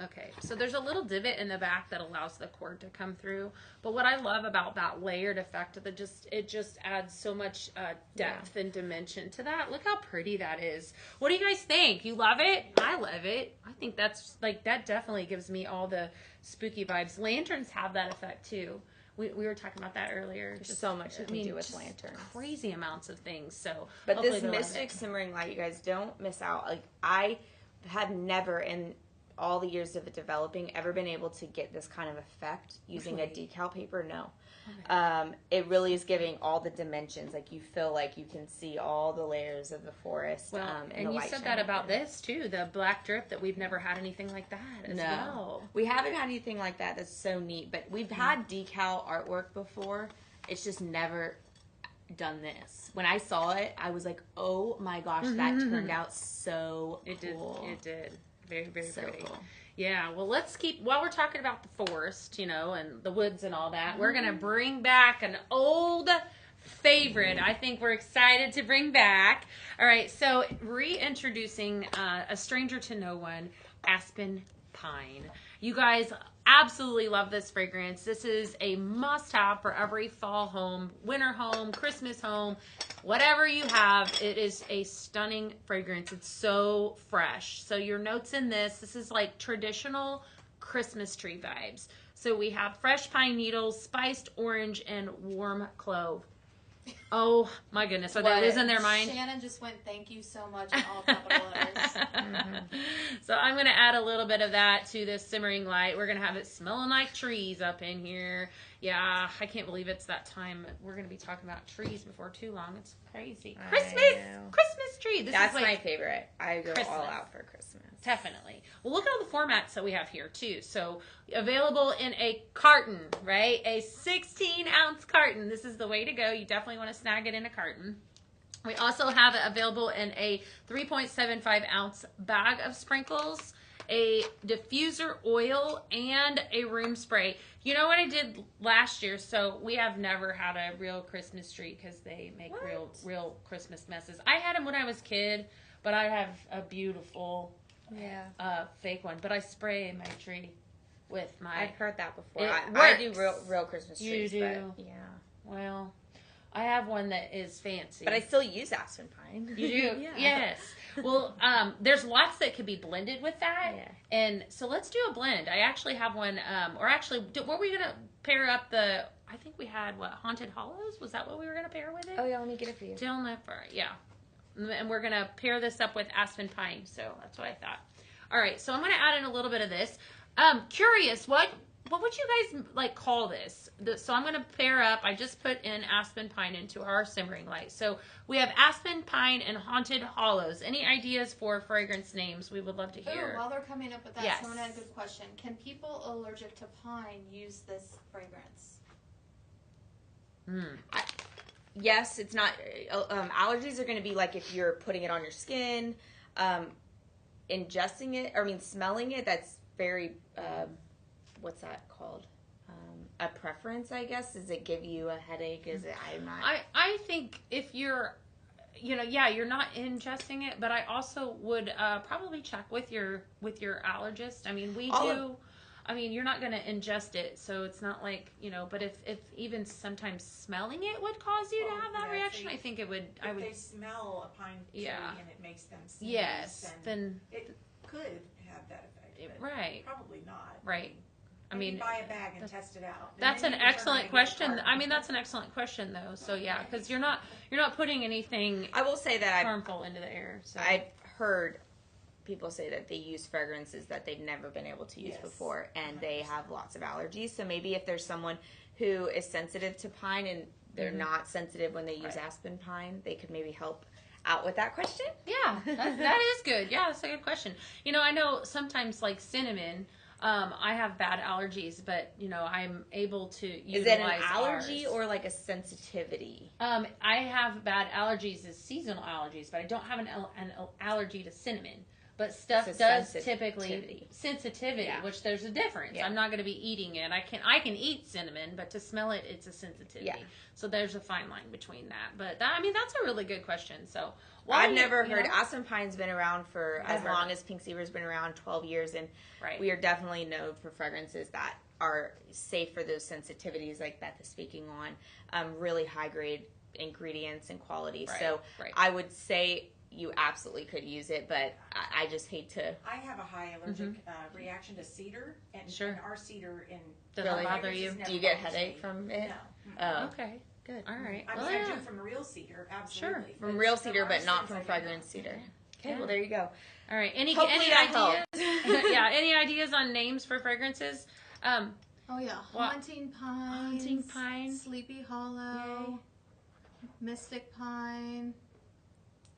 Okay, so there's a little divot in the back that allows the cord to come through. But what I love about that layered effect, it just adds so much depth and dimension to that. Look how pretty that is. What do you guys think? You love it? I love it. I think that definitely gives me all the spooky vibes. Lanterns have that effect too. We were talking about that earlier. There's so much you can do with lanterns. Crazy amounts of things. So, but this Mystic Simmering Light, you guys don't miss out. Like I have never in all the years of it developing ever been able to get this kind of effect using a decal paper. No. Okay. It really is giving all the dimensions. Like you feel like you can see all the layers of the forest. Well, and you said that about this too, the black drip, that we've never had anything like that as well. We haven't had anything like that. That's so neat. But we've had decal artwork before. It's just never done this. When I saw it, I was like, oh my gosh, that turned out so cool. It did. Very, very so pretty. Cool. Yeah, well, let's keep, while we're talking about the forest, and the woods and all that, we're going to bring back an old favorite. I think we're excited to bring back. All right, so reintroducing a stranger to no one, Aspen Pine. You guys absolutely love this fragrance. This is a must-have for every fall home, winter home, Christmas home, whatever you have. It is a stunning fragrance. It's so fresh. So your notes in this is like traditional Christmas tree vibes. So we have fresh pine needles, spiced orange, and warm clove. Oh my goodness, are they What? losing their mind? Shannon just went, thank you so much in all capital letters. So I'm going to add a little bit of that to this simmering light. We're going to have it smelling like trees up in here. Yeah, I can't believe it's that time. We're going to be talking about trees before too long. It's crazy. I Christmas! know. Christmas tree! That's is my like, favorite. I go Christmas. all out for Christmas. Definitely. Well, look at all the formats that we have here, too. So, available in a carton, right? A 16-ounce carton. This is the way to go. You definitely want to snag it in a carton. We also have it available in a 3.75-ounce bag of sprinkles, a diffuser oil, and a room spray. You know what I did last year? So, we have never had a real Christmas tree because they make real Christmas messes. I had them when I was a kid, but I have a beautiful... fake one, but I spray my tree with my. I've heard that before. It I do works. real Christmas trees. You do. But, yeah. Well, I have one that is fancy. But I still use aspen pine. You do? Yeah. Yes. Well, there's lots that could be blended with that. Yeah. And so let's do a blend. I actually have one, were we going to pair up the, I think we had, Haunted Hollows? Was that what we were going to pair with it? Oh, yeah, let me get it for you. Still never, yeah. And we're going to pair this up with aspen pine, so that's what I thought. All right, so I'm going to add in a little bit of this. Curious, what would you guys like call this? So I'm going to pair up, I just put in aspen pine into our simmering light. So we have aspen pine and haunted hollows. Any ideas for fragrance names? We would love to hear. Ooh, while they're coming up with that, Yes. someone had a good question. Can people allergic to pine use this fragrance? Yes, it's not. Allergies are going to be like if you're putting it on your skin, ingesting it, smelling it. That's very, what's that called? A preference, I guess. Does it give you a headache? Is it? I'm not. I think if you're, you're not ingesting it, but I also would probably check with your allergist. I mean, you're not going to ingest it, so it's not like, but if even sometimes smelling it would cause you to have that reaction, I think it would. If they smell a pine tree and it makes them sneeze, yes, then it could have that effect. But right. Probably not. Right. Maybe buy a bag and test it out. That's an excellent question. I mean, that's an excellent question, though. So yeah, because you're not putting anything. I will say that harmful into the air. So. I've heard people say that they use fragrances that they've never been able to use before, and 100%. They have lots of allergies. So maybe if there's someone who is sensitive to pine and they're not sensitive when they use aspen pine, they could maybe help out with that question. Yeah, that is good. Yeah, that's a good question. I know sometimes like cinnamon. I have bad allergies, but I'm able to utilize. Is it an allergy or like a sensitivity? I have bad allergies as seasonal allergies, but I don't have an allergy to cinnamon. But stuff does typically sensitivity, which there's a difference. Yeah. I'm not going to be eating it. I can eat cinnamon, but to smell it, it's a sensitivity. Yeah. So there's a fine line between that. But that's a really good question. So I've never heard. Aspen Pine's been around for as long as Pink Zebra's been around, 12 years, and we are definitely known for fragrances that are safe for those sensitivities, like Beth is speaking on. Really high grade ingredients and quality. So I would say you absolutely could use it, but I just hate to. I have a high allergic reaction to cedar, and our cedar doesn't bother you. Do you get a headache from it? No. Oh, okay, good. All right. I do from real cedar, absolutely. Sure, from real cedar, but not from fragrance cedar. Okay, well there you go. All right. Any ideas? Yeah. Any ideas on names for fragrances? Oh yeah, haunting pine, sleepy hollow, mystic pine.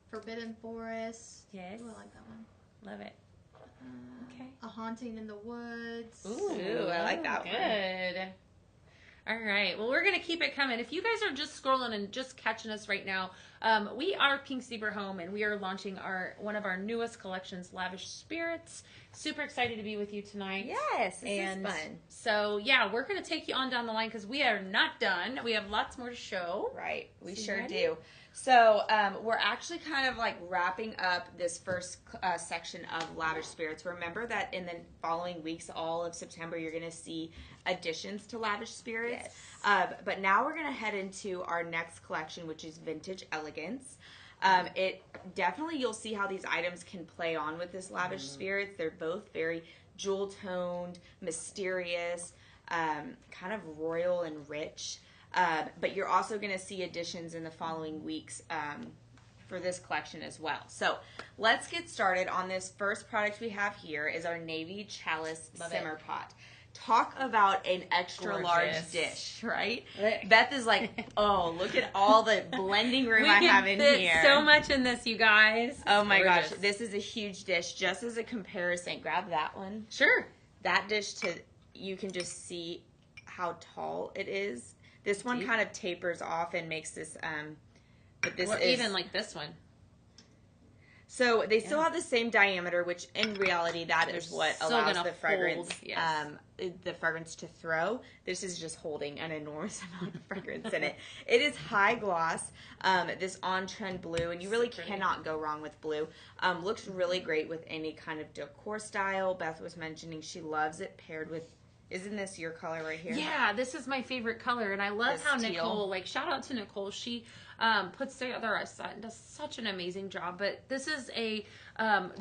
Forbidden Forest. Yes. Ooh, I like that one. Love it. Okay. A Haunting in the Woods. Ooh, I like that one. Good. All right. Well, we're going to keep it coming. If you guys are just scrolling and just catching us right now, we are Pink Zebra Home, and we are launching one of our newest collections, Lavish Spirits. Super excited to be with you tonight. Yes, this is fun. So, yeah, we're going to take you on down the line because we are not done. We have lots more to show. Right. We sure do. So we're actually kind of like wrapping up this first section of Lavish Spirits. Remember that in the following weeks, all of September, you're going to see additions to Lavish Spirits. Yes. But now we're going to head into our next collection, which is Vintage Elegance. It definitely, you'll see how these items can play on with this Lavish Spirits. They're both very jewel-toned, mysterious, kind of royal and rich. But you're also going to see additions in the following weeks for this collection as well. So let's get started on this first product we have here is our Navy Chalice Simmer Pot. Talk about an extra large dish, right? Beth is like, oh, look at all the blending room I have in here. So much in this, you guys. Oh my gosh, this is a huge dish. Just as a comparison, grab that one. Sure. That dish you can just see how tall it is. This one kind of tapers off and makes this, but this is even like this one. So they still have the same diameter, which in reality that is what allows the fragrance, the fragrance to throw. This is just holding an enormous amount of fragrance in it. It is high gloss, this on-trend blue, and you really cannot go wrong with blue. Looks really great with any kind of decor style. Beth was mentioning she loves it paired with. Isn't this your color right here? Yeah, this is my favorite color, and I love how Nicole, like, shout out to Nicole. She puts together a set and does such an amazing job. But this is a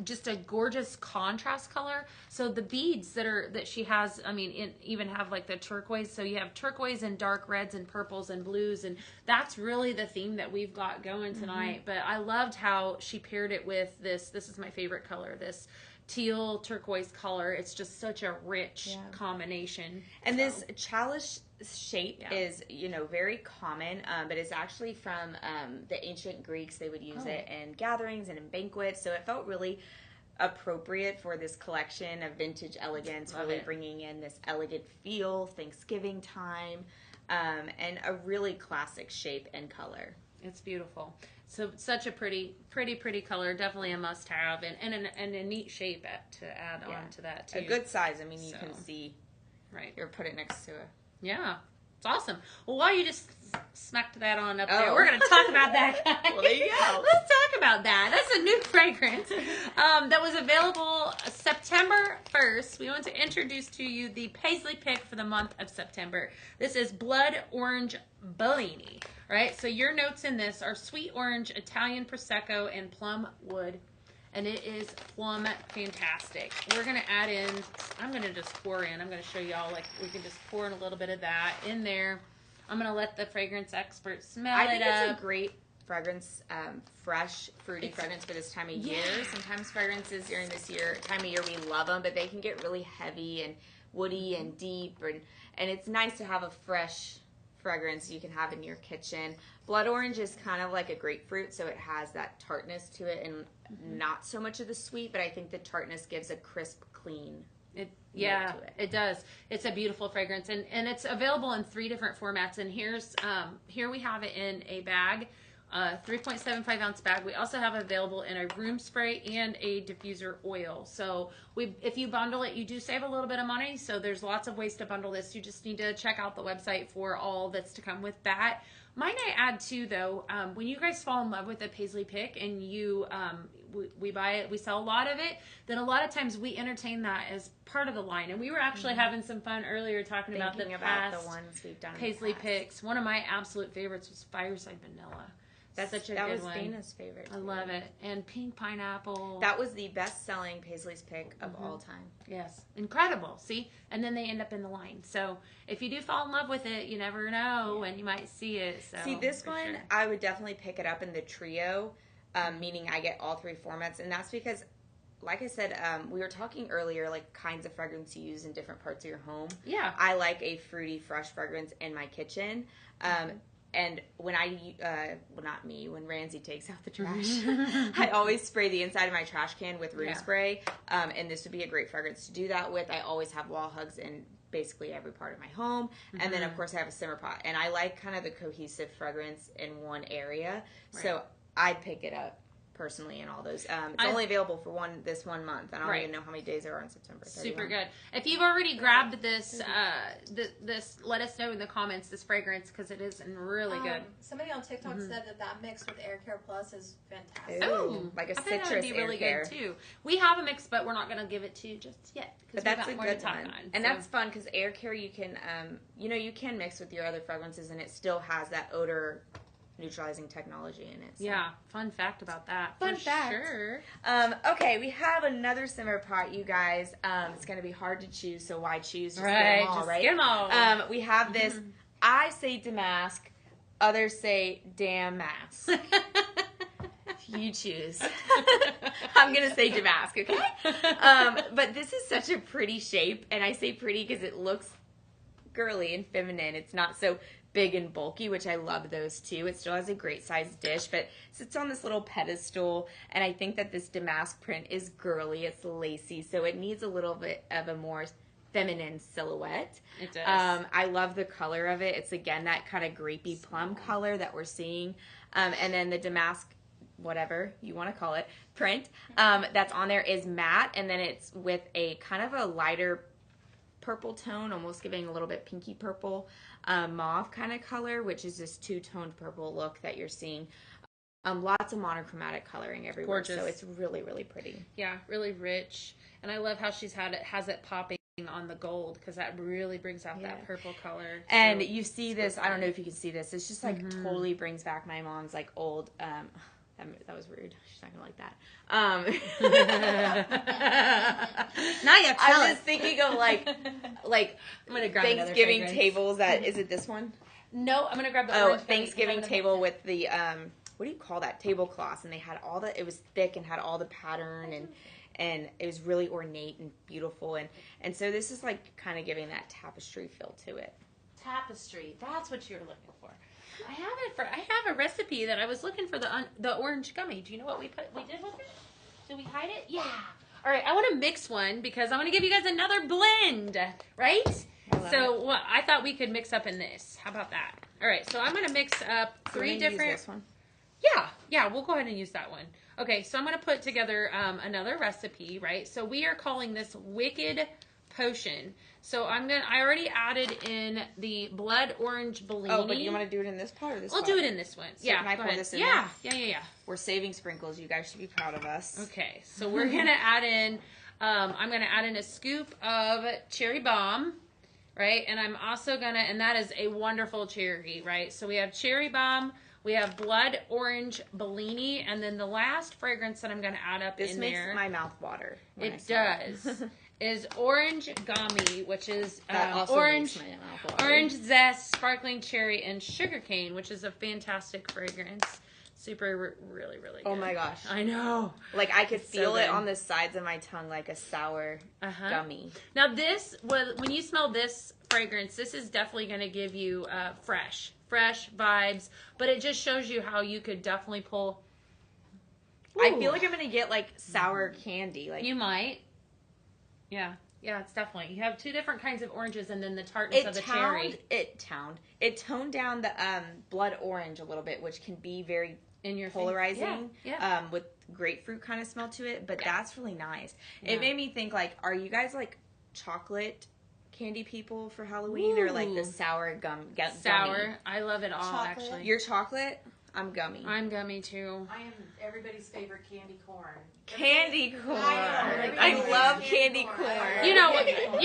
just a gorgeous contrast color. So the beads that she has, I mean, even have like the turquoise. So you have turquoise and dark reds and purples and blues, and that's really the theme that we've got going tonight. But I loved how she paired it with this. This is my favorite color. This teal turquoise color. It's just such a rich combination. And this chalice shape is, very common, but it's actually from the ancient Greeks. They would use it in gatherings and in banquets, so it felt really appropriate for this collection of vintage elegance, bringing in this elegant feel, Thanksgiving time, and a really classic shape and color. It's beautiful. So such a pretty color. Definitely a must-have, and a neat shape to add on to that too. A good size. I mean, you can see. Right. Or put it next to it. Yeah, it's awesome. Well, while you just smacked that on up there, we're going to talk about that, guys. Well, there you go. Let's talk about that. That's a new fragrance that was available September 1st. We want to introduce to you the Paisley pick for the month of September. This is Blood Orange Bellini, right? So your notes in this are sweet orange, Italian Prosecco, and plum wood. And it is plum fantastic. We're going to add in, I'm going to just pour in. I'm going to show y'all, like, we can just pour in a little bit of that in there. I'm going to let the fragrance expert smell it up. I think it's a great fragrance, fresh, fruity fragrance for this time of year. Sometimes fragrances during this time of year, we love them, but they can get really heavy and woody and deep. And it's nice to have a fresh fragrance you can have in your kitchen. Blood orange is kind of like a grapefruit, so it has that tartness to it and not so much of the sweet, but I think the tartness gives a crisp, clean note to it. It does. It's a beautiful fragrance, and it's available in 3 different formats. And here we have it in a bag, 3.75 ounce bag. We also have it available in a room spray and a diffuser oil. So if you bundle it, you do save a little bit of money. So there's lots of ways to bundle this. You just need to check out the website for all that's to come with that. Might I add too, though, when you guys fall in love with a Paisley pick and you we buy it, we sell a lot of it, then a lot of times we entertain that as part of the line. And we were actually having some fun earlier talking about the ones we've done Paisley picks. One of my absolute favorites was Fireside Vanilla. That's such a good one. That was Dana's favorite. I love it. And Pink Pineapple. That was the best-selling Paisley's pick of all time. Yes. Incredible. See? And then they end up in the line. So if you do fall in love with it, you never know when you might see it. So see, this one, I would definitely pick it up in the trio, meaning I get all 3 formats. And that's because, like I said, we were talking earlier, like kinds of fragrance you use in different parts of your home. Yeah. I like a fruity, fresh fragrance in my kitchen. And when when Ramsey takes out the trash, I always spray the inside of my trash can with room spray. And this would be a great fragrance to do that with. I always have wall hugs in basically every part of my home. And then, of course, I have a simmer pot. And I like kind of the cohesive fragrance in one area. Right. So I'd pick it up personally in all those. It's only available for this one month. I don't even know how many days there are in September. 31. Super good. If you've already grabbed this, this let us know in the comments, this fragrance, because it is really good. Somebody on TikTok said that mixed with Air Care Plus is fantastic. Oh, like a citrus that would be really good too. We have a mix, but we're not going to give it to you just yet. But that's a good one. And that's fun because Air Care, you can, you can mix with your other fragrances and it still has that odor neutralizing technology in it. So. Yeah, fun fact about that. Fun fact. Sure. Okay, we have another simmer pot, you guys. It's going to be hard to choose, so why choose? Just get them all, right? Get them all. We have this. I say damask. Others say damask. You choose. I'm going to say damask, okay? But this is such a pretty shape, and I say pretty because it looks girly and feminine. It's not so big and bulky, which I love those too. It still has a great sized dish, but it sits on this little pedestal, and I think that this damask print is girly. It's lacy, so it needs a little bit of a more feminine silhouette. It does. I love the color of it. It's, again, that kind of grapey plum color that we're seeing. And then the damask, whatever you want to call it, print that's on there is matte, and then it's with a kind of a lighter purple tone, almost giving a little bit pinky purple, mauve kind of color, which is this two-toned purple look that you're seeing. Lots of monochromatic coloring everywhere. Gorgeous. So it's really, really pretty. Yeah, really rich. And I love how has it popping on the gold, because that really brings out that purple color. And So you see this, I don't know if you can see this, it's just like totally brings back my mom's like old, that was rude. She's not gonna like that. now you I was thinking of like I'm gonna grab another Thanksgiving fragrance. tables that, is it this one? No, I'm gonna grab the Oh, orange bunny. Thanksgiving table with the, what do you call that? Tablecloths, and they had all the, it was thick and had all the pattern, and it was really ornate and beautiful, and so this is like kind of giving that tapestry feel to it. Tapestry. That's what you're looking for. I have a recipe that I was looking for the orange gummy. Do you know what we did with it? Did we hide it? Yeah. All right. I want to mix one because I want to give you guys another blend, right? So I thought we could mix up in this. How about that? All right. So I'm going to mix up three different. Use this one. Yeah. We'll go ahead and use that one. Okay. So I'm going to put together another recipe, right? So we are calling this Wicked Potion. So I already added in the blood orange Bellini. Oh, but you want to do it in this pot or this pot? I'll do it in this one. So yeah. can I go pour ahead. this in Yeah. there? Yeah. We're saving sprinkles. You guys should be proud of us. Okay. So we're going to add in, I'm going to add in a scoop of cherry bomb, right? And I'm also going to, and that is a wonderful cherry, right? So we have cherry bomb, we have blood orange Bellini, and then the last fragrance that I'm going to add up This in makes there. my mouth water. It does. Is orange gummy, which is also orange, makes my mouth water. orange zest, sparkling cherry, and sugarcane, which is a fantastic fragrance. Super, really, really good. Oh my gosh. I know. Like I could It's so feel it good. on the sides of my tongue like a sour gummy. Now this, when you smell this fragrance, this is definitely going to give you fresh vibes, but it just shows you how you could definitely pull. I feel like I'm going to get like sour candy. Like You might. Yeah, it's definitely. You have two different kinds of oranges, and then the tartness of the cherry. It toned down the blood orange a little bit, which can be very In your polarizing. Yeah. With grapefruit kind of smell to it, but Yeah. that's really nice. Yeah. It made me think like, are you guys like chocolate candy people for Halloween, or like the Ooh. sour gummy? Sour. I love it all, Chocolate. actually. You're chocolate. I'm gummy. I'm gummy too. I am everybody's favorite candy corn. Candy corn. I I love candy corn. You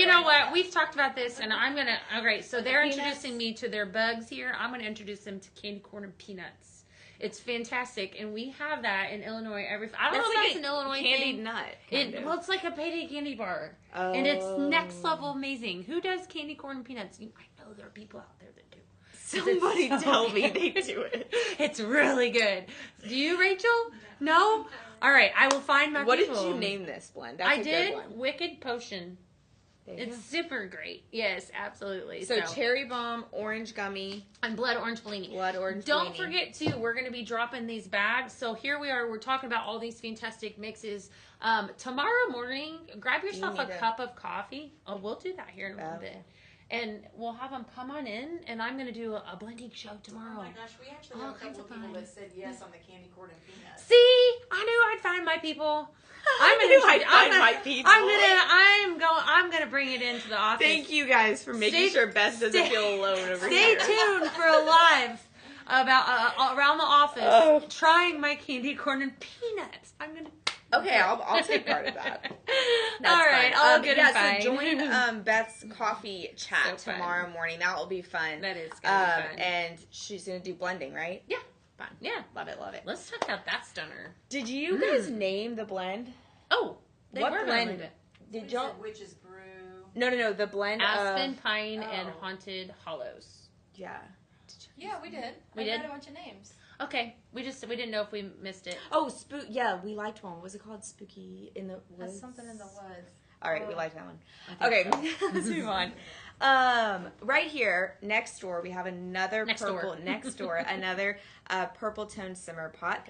know what? We've talked about this, and I'm gonna. Okay, so they're peanuts? introducing me to their bugs here. I'm gonna introduce them to candy corn and peanuts. It's fantastic, and we have that in Illinois. I don't know if that's an Illinois candied thing. nut. kind of. Well, it's like a payday candy bar, and it's next level amazing. Who does candy corn and peanuts? I know there are people out there that do. Somebody It's so tell me good. they do it. It's really good. Do you, Rachel? No? All right, I will find my What people. did you name this blend? That's I a did Good one. Wicked Potion. There you It's go. super great. Yes, absolutely. So cherry bomb, orange gummy, and blood orange Bellini. blood orange. Don't Bellini. forget too, we're going to be dropping these bags. So here we are. We're talking about all these fantastic mixes. Tomorrow morning, grab yourself You a need to- cup of coffee. Oh, we'll do that here in a little Okay. bit. And we'll have them come on in, and I'm going to do a blending show Oh tomorrow. my gosh, we actually All have a kinds couple of of people fun. that said yes on the candy corn and peanuts. See, I knew I'd find my people. I knew I'd find my people. I'm gonna bring it into the office. Thank you guys for making Stay- sure Beth doesn't stay- feel alone over Stay here. tuned for a live about around the office Oh. trying my candy corn and peanuts. I'm gonna. Okay, I'll take part of that. That's All right, fun. all good yeah, and so fine. join Beth's coffee chat So fun. tomorrow morning. That will be fun. That is gonna be fun. And she's gonna do blending, right? Yeah. Fun. Yeah. Love it, love it. Let's talk about that stunner. Did you guys name the blend? Oh, they What were blend? blended. Did Y'all y'all? Witch's Brew. No, the blend Aspen of. Pine and Oh. Haunted Hollows. Yeah. Yeah, we did. We I did? read a bunch of names. Okay, we didn't know if we missed it. Oh, yeah, we liked one. What was it called? Spooky in the Woods? That's something in the woods. All right, we liked that one. I think Okay, let's move on. Right here, next door, we have another another purple toned simmer pot.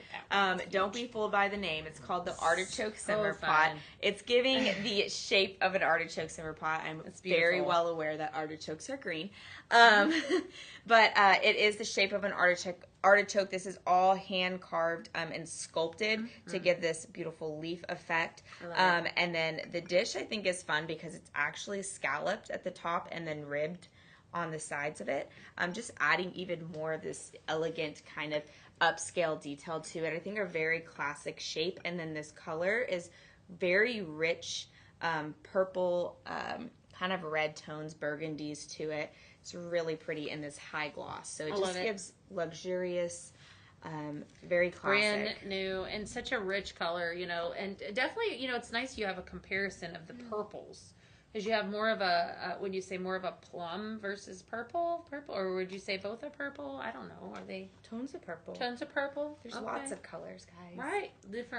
Don't be fooled by the name. It's called the artichoke simmer pot. It's giving the shape of an artichoke simmer pot. I'm very well aware that artichokes are green. But it is the shape of an artichoke. This is all hand carved and sculpted to give this beautiful leaf effect. And then the dish I think is fun because it's actually scalloped at the top and then ribbed on the sides of it. Just adding even more of this elegant kind of upscale detail to it. I think a very classic shape. And then this color is very rich purple, kind of red tones, burgundies to it. It's really pretty in this high gloss. So it just gives luxurious, very classic. Brand new and such a rich color, you know, and definitely, you know, it's nice you have a comparison of the purples. Because you have more of a, would you say more of a plum versus purple? Or would you say both are purple? I don't know. Are they? Tones of purple. Tones of purple? There's lots of colors, guys. Right.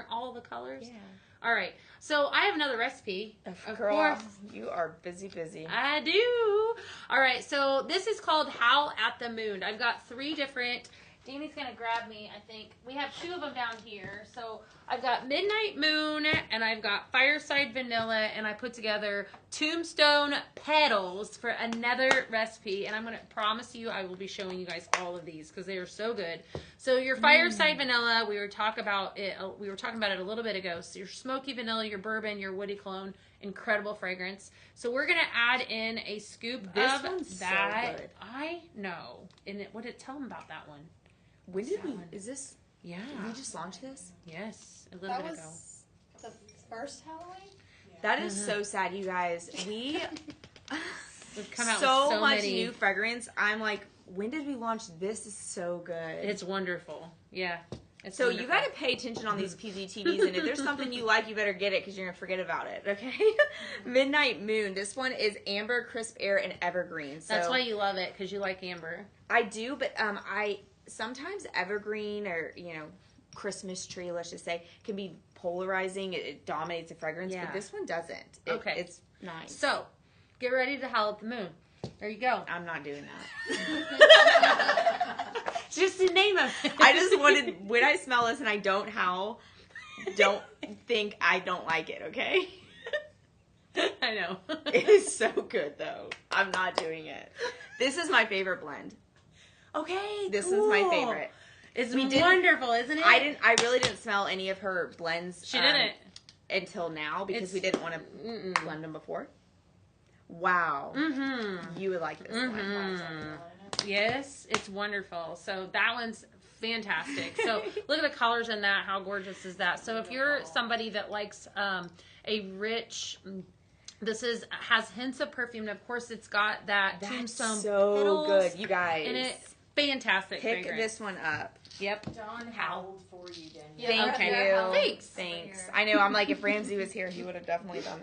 All the colors? Yeah. All right. So I have another recipe. Of course. You are busy. I do. All right. So this is called Howl at the Moon. I've got 3 different. Danny's going to grab me, I think. We have 2 of them down here. So I've got Midnight Moon and I've got Fireside Vanilla, and I put together Tombstone Petals for another recipe. And I'm going to promise you I will be showing you guys all of these because they are so good. So your Fireside Vanilla, we were talking about it a little bit ago. So your smoky vanilla, your bourbon, your woody clone, incredible fragrance. So we're going to add in a scoop of that. So good. I know. And what did it tell them about that one? When did is this? Yeah. Did we just launch this? Yes, a little bit ago. The first Halloween? That is so sad, you guys. We've come out so with so much many new fragrance. I'm like, when did we launch this? Is so good. It's wonderful. Yeah. It's so wonderful. you got to pay attention on these PZTVs, and if there's something you like, you better get it because you're gonna forget about it. Okay. Midnight Moon. This one is amber, crisp air, and evergreen. So that's why you love it, because you like amber. I do, but I sometimes evergreen or Christmas tree, let's just say, can be polarizing. It dominates the fragrance, but this one doesn't. Okay. It's nice. So get ready to howl at the moon. There you go. I'm not doing that. Just the name of it. I just wanted, when I smell this and I don't howl, don't think I don't like it, okay? I know. It is so good, though. I'm not doing it. This is my favorite blend. Okay, This is my favorite. It's wonderful, isn't it? I really didn't smell any of her blends. She didn't. Until now, because we didn't want to blend them before. Wow. Mm-hmm. You would like this one. Yes, it's wonderful. So that one's fantastic. So look at the colors in that. How gorgeous is that? So if you're somebody that likes a rich, has hints of perfume. And of course, it's got that tombstone so petals good, you guys. And it fantastic. Pick fragrance. this one up. Yep. Dawn howled for you, Danielle. Thank you. Thanks. Thanks. I know. I'm like, if Ramsey was here, he would have definitely done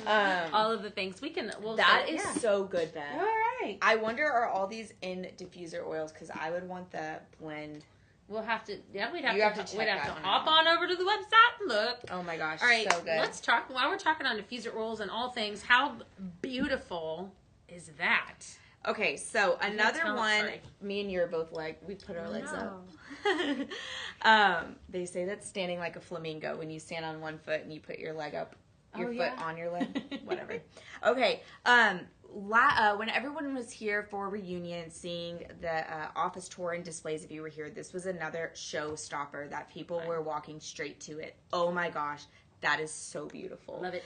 that. All of the things That is so good, Beth. All right. I wonder, are all these in diffuser oils? Because I would want the blend. We'll have to. Yeah, we'd have to check that one hop out. on over to the website and look. Oh my gosh. All right. So good. Let's talk. While we're talking on diffuser oils and all things, how beautiful is that? Okay, so another one, sorry. me and you are both like, we put our legs up. They say that's standing like a flamingo when you stand on one foot and you put your leg up, your foot on your leg, whatever. Okay, when everyone was here for reunion, seeing the office tour and displays, if you were here, this was another showstopper that people were walking straight to it. Oh my gosh. That is so beautiful. Love it.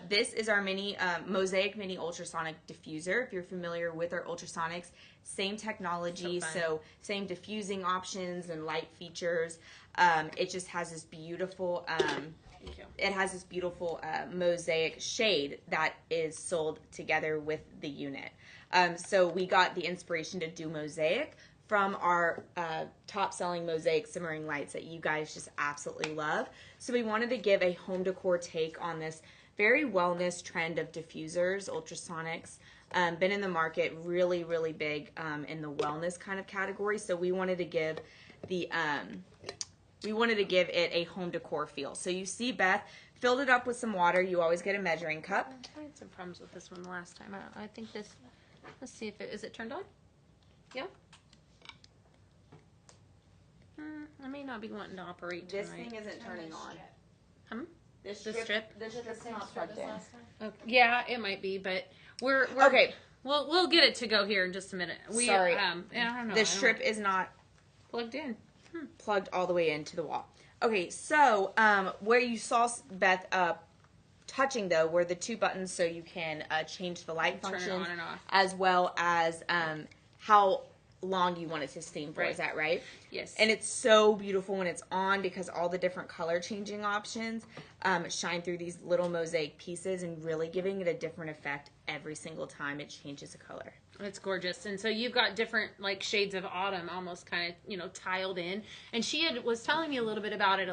This is our Mosaic Mini Ultrasonic Diffuser. If you're familiar with our ultrasonics, same technology, so same diffusing options and light features. It just has this beautiful, mosaic shade that is sold together with the unit. So we got the inspiration to do mosaic from our top-selling mosaic simmering lights that you guys just absolutely love. So we wanted to give a home decor take on this very wellness trend of diffusers, ultrasonics. been in the market, really, really big in the wellness kind of category. So we wanted to give it a home decor feel. So you see Beth filled it up with some water. You always get a measuring cup. I had some problems with this one the last time. I think this, let's see if is it turned on? Yeah. I may not be wanting to operate tonight. This thing isn't turning on. This The strip? This strip's not plugged in. Okay. Yeah, it might be, but we're Okay. We'll get it to go here in just a minute. Sorry. I don't know. The strip is not plugged in. plugged all the way into the wall. Okay, so where you saw Beth touching though were the two buttons, so you can change the light Turn it functions on and off. as well as how long you want it to steam for. Right. Is that right? Yes. And it's so beautiful when it's on because all the different color changing options shine through these little mosaic pieces and really giving it a different effect every single time it changes a color. It's gorgeous. And so you've got different like shades of autumn almost kind of, tiled in. And she was telling me a little bit about it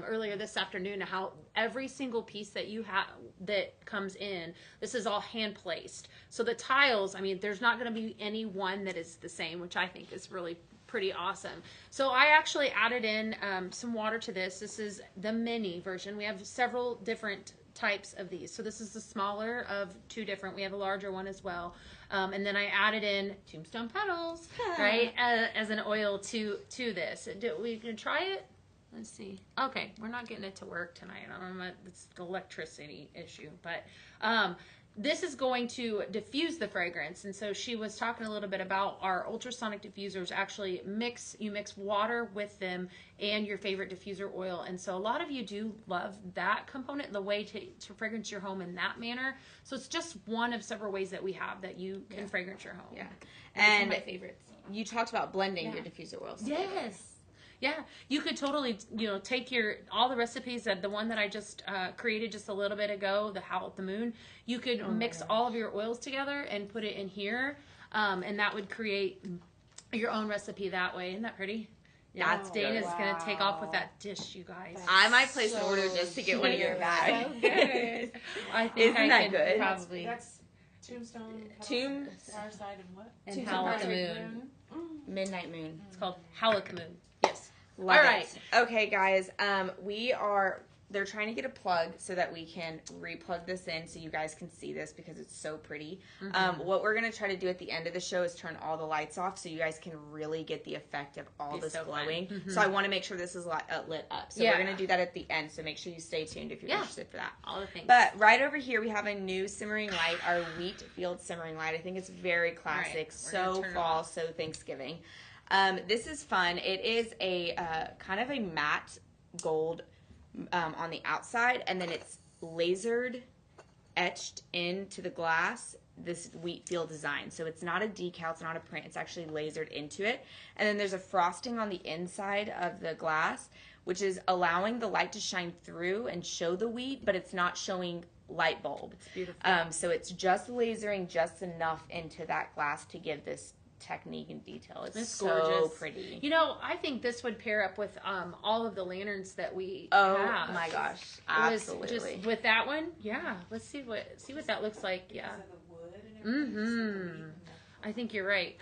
earlier this afternoon, how every single piece that you have that comes in, this is all hand placed. So the tiles, I mean, there's not going to be any one that is the same, which I think is really pretty awesome. So I actually added in some water to this. This is the mini version. We have several different types of these. So this is the smaller of two different. We have a larger one as well. And then I added in tombstone petals, right, as an oil to this. We can try it. Let's see. Okay, we're not getting it to work tonight. I don't know. It's the electricity issue, but this is going to diffuse the fragrance. And so she was talking a little bit about our ultrasonic diffusers. Actually, you mix water with them and your favorite diffuser oil. And so a lot of you do love that component, the way to fragrance your home in that manner. So it's just one of several ways that we have that you can fragrance your home. Yeah. And my favorites. You talked about blending your diffuser oils. Yes. Yeah, you could totally, take all the recipes that the one that I just created just a little bit ago, the Howl at the Moon. You could mix all of your oils together and put it in here, and that would create your own recipe that way. Isn't that pretty? Yeah, That's Dana's good. gonna take off with that dish, you guys. I might place an order just to get one of your bags. So good. I think Isn't that good? Probably. That's Tombstone. Fireside and what? And Howl at the Moon. Midnight Moon. It's called Howl at the Moon. Yes. Love All it. right. Okay, guys. They're trying to get a plug so that we can replug this in so you guys can see this because it's so pretty. What we're going to try to do at the end of the show is turn all the lights off so you guys can really get the effect of all this glowing. So I want to make sure this is lit up. So we're going to do that at the end. So make sure you stay tuned if you're interested for that. All the things. But right over here we have a new simmering light, our wheat field simmering light. I think it's very classic. Right, So fall, so Thanksgiving. This is fun. It is a kind of a matte gold on the outside, and then it's lasered, etched into the glass, this wheat field design. So it's not a decal, it's not a print, it's actually lasered into it. And then there's a frosting on the inside of the glass, which is allowing the light to shine through and show the wheat, but it's not showing light bulb. It's beautiful. So it's just lasering just enough into that glass to give this technique and detail. It's so gorgeous. pretty. I think this would pair up with all of the lanterns that we Oh have. my gosh, It was absolutely. just with that one, yeah. Let's see what that looks like. Yeah. Because of the wood and everything. I think you're right.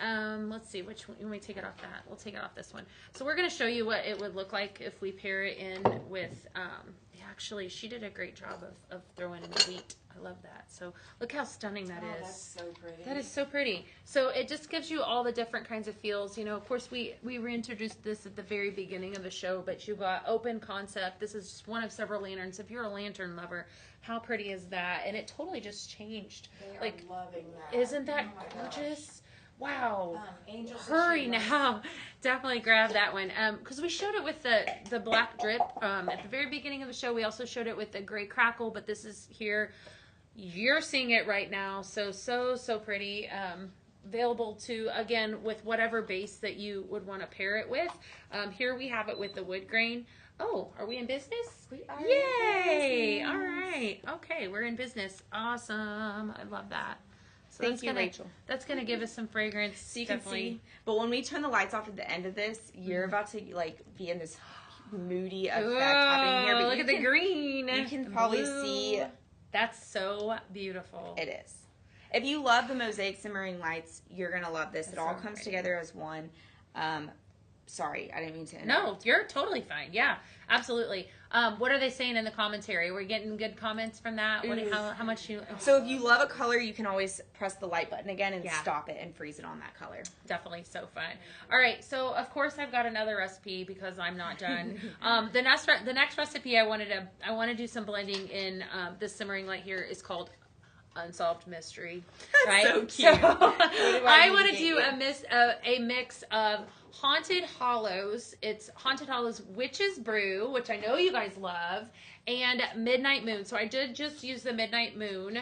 Let's see which one. Let me take it off that. We'll take it off this one. So we're going to show you what it would look like if we pair it in with. Actually, she did a great job of throwing in the wheat. I love that. So look how stunning that is. That's so pretty. That is so pretty. So it just gives you all the different kinds of feels. Of course, we reintroduced this at the very beginning of the show, but you've got open concept. This is just one of several lanterns. If you're a lantern lover, how pretty is that? And it totally just changed. They are loving that. Isn't that Oh my gosh. gorgeous? Wow. Angels Hurry and Sheilas. now. Definitely grab that one. Because we showed it with the black drip. At the very beginning of the show, we also showed it with the gray crackle, but this is here. You're seeing it right now. So pretty. Available to, again, with whatever base that you would want to pair it with. Here we have it with the wood grain. Oh, are we in business? We are Yay! in business. All right. Okay, we're in business. Awesome. I love that. So Thank that's you, gonna, Rachel. That's going to give us some fragrance. So you can definitely. see, but when we turn the lights off at the end of this, you're about to be in this moody effect happening here. But Look you at the can- green. You can The probably blue. see That's so beautiful. it is. If you love the mosaic simmering lights, you're going to love this. It all comes together as one. Sorry, I didn't mean to interrupt. No, you're totally fine. Yeah, absolutely. What are they saying in the commentary? We're getting good comments from that. How much you? So if you love a color, you can always press the light button again and stop it and freeze it on that color. Definitely so fun. All right, so of course I've got another recipe because I'm not done. The next recipe I want to do some blending in. This simmering light here is called Unsolved Mystery. Right? So cute. So I want to do a mix of Haunted Hollows. It's Haunted Hollows Witch's Brew, which I know you guys love, and Midnight Moon. So I did just use the Midnight Moon.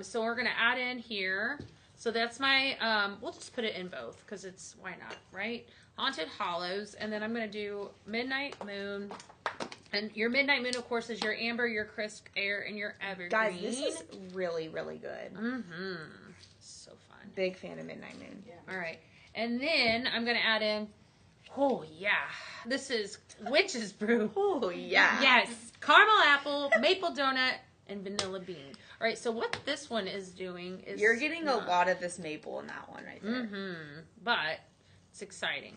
So we're going to add in here. So that's my, we'll just put it in both because it's, why not, right? Haunted Hollows. And then I'm going to do Midnight Moon. And your Midnight Moon, of course, is your amber, your crisp air, and your evergreen. Guys, this is really, really good. Mm-hmm. So fun. Big fan of Midnight Moon. Yeah. All right. And then I'm going to add in, oh, yeah. This is Witch's Brew. Oh, yeah. Yes. Caramel apple, maple donut, and vanilla bean. All right. So what this one is doing is... You're getting a lot of this maple in that one right there. Mm-hmm. But it's exciting.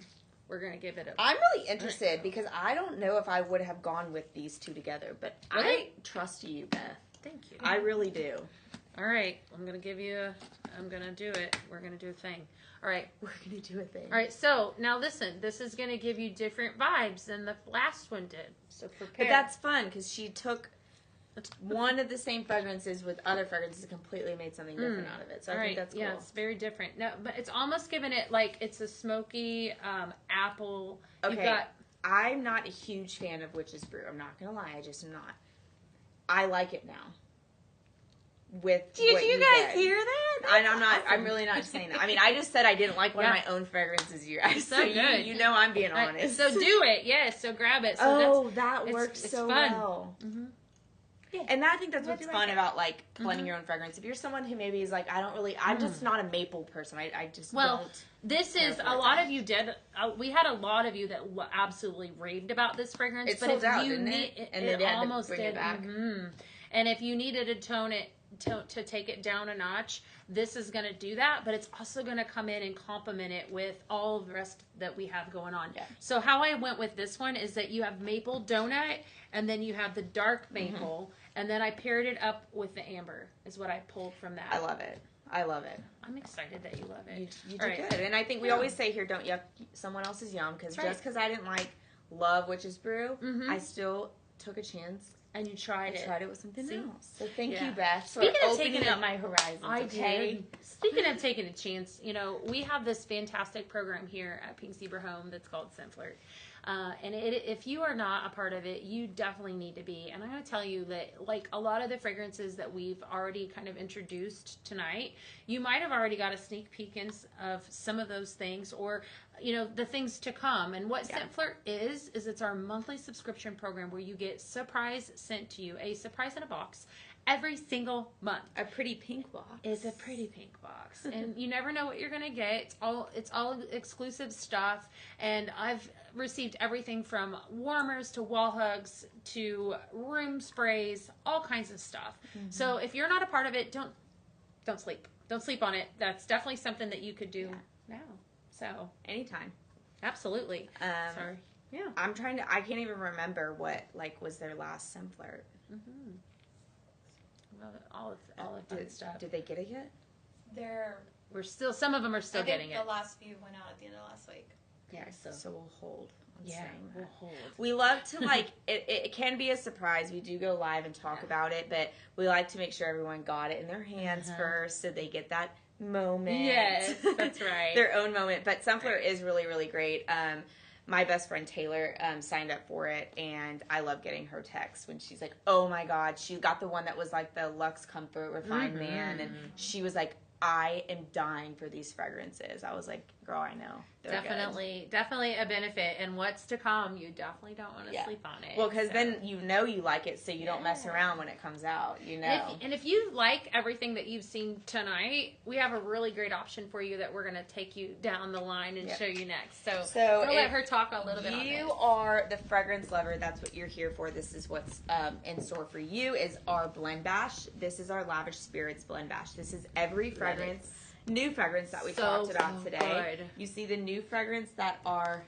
We're going to give it a... I'm really interested because I don't know if I would have gone with these two together, but Really? I trust you, Beth. Thank you. I really do. All right. I'm going to give you I'm going to do it. We're going to do a thing. All right. We're going to do a thing. All right. So now listen, this is going to give you different vibes than the last one did. So prepare. But that's fun because she took one of the same fragrances with other fragrances and completely made something different out of it. So I think that's cool. Yeah, it's very different. No, but it's almost given it like it's a smoky apple. Okay. I'm not a huge fan of Witch's Brew. I'm not going to lie. I just am not. I like it now. Did you guys hear that? I'm really not just saying that. I mean, I just said I didn't like one of my own fragrances you guys. So good. You know I'm being Right, honest. so do it. Yes. So grab it. So that works it's so fun. well. Mm-hmm. Yeah. And I think that's Yeah, what's do fun like about like blending your own fragrance. If you're someone who maybe is like, I'm just not a maple person. I just don't. This is a lot of you did. We had a lot of you that absolutely raved about this fragrance. It but sold if out, you didn't need, it? And then they had to bring it back. Mm-hmm. And if you needed to tone it to take it down a notch, this is going to do that. But it's also going to come in and complement it with all the rest that we have going on. Yeah. So how I went with this one is that you have maple donut, and then you have the dark maple. And then I paired it up with the amber, is what I pulled from that. I love it. I love it. I'm excited that you love it. You do good. And I think we always say here, don't yuck someone else's yum. Because just because I didn't love Witch's Brew, I still took a chance. And you tried it. I tried it with something else. So thank you, Beth, for Speaking of opening taking up my horizons. I did. Speaking of taking a chance, we have this fantastic program here at Pink Zebra Home that's called Scent Flirt. And if you are not a part of it, you definitely need to be. And I'm going to tell you that, like a lot of the fragrances that we've already kind of introduced tonight, you might have already got a sneak peek of some of those things, or the things to come. And what Scent Flirt is it's our monthly subscription program where you get surprise sent to you, a surprise in a box every single month. A pretty pink box. It's a pretty pink box. And you never know what you're going to get. It's all exclusive stuff. And I've received everything from warmers to wall hugs to room sprays, all kinds of stuff. Mm-hmm. So if you're not a part of it, don't sleep. Don't sleep on it. That's definitely something that you could do now. So anytime. Absolutely. Sorry. Yeah. I can't even remember what was their last Scent Flirt. Mm-hmm. All of good stuff. Did they get it yet? Some of them are still getting it. The last few went out at the end of last week. Yeah, so we'll hold. We'll hold. We love to it can be a surprise. We do go live and talk about it, but we like to make sure everyone got it in their hands first so they get that moment. Yes, that's right. Their own moment. But Scent Flirt is really, really great. My best friend Taylor signed up for it, and I love getting her texts when she's like, oh my God, she got the one that was like the Luxe Comfort Refined Man, and she was like, I am dying for these fragrances. I was like, girl, I know. They're Definitely a benefit. And what's to come, you definitely don't want to sleep on it. Well, because then you know you like it, so you don't mess around when it comes out, you know. And if you like everything that you've seen tonight, we have a really great option for you that we're going to take you down the line and show you next. So we'll let her talk a little bit on you this. are the fragrance lover, that's what you're here for. This is what's in store for you is our blend bash. This is our Lavish Spirits blend bash. This is every fragrance, new fragrance that we talked about today. Good. You see the new fragrance that are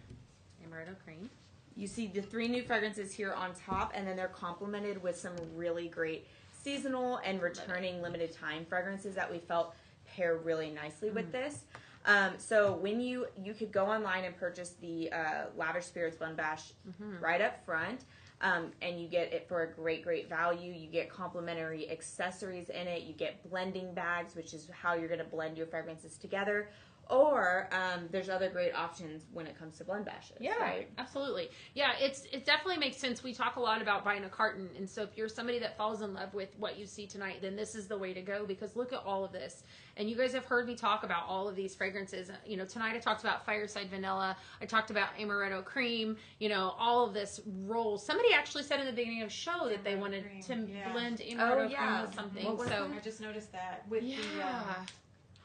Amaretto cream. You see the 3 new fragrances here on top, and then they're complemented with some really great seasonal and returning limited time fragrances that we felt pair really nicely with this. So when you could go online and purchase the Lavish Spirits Blend Bash right up front, and you get it for a great value. You get complimentary accessories in it. You get blending bags, which is how you're going to blend your fragrances together. Or there's other great options when it comes to blend bashes. Yeah, right? Absolutely. Yeah, it definitely makes sense. We talk a lot about buying a carton, and so if you're somebody that falls in love with what you see tonight, then this is the way to go, because look at all of this. And you guys have heard me talk about all of these fragrances. You know, tonight I talked about Fireside Vanilla. I talked about Amaretto Cream. You know, all of this rolls. Somebody actually said in the beginning of the show that they wanted to blend Amaretto Cream with something. I just noticed that with the...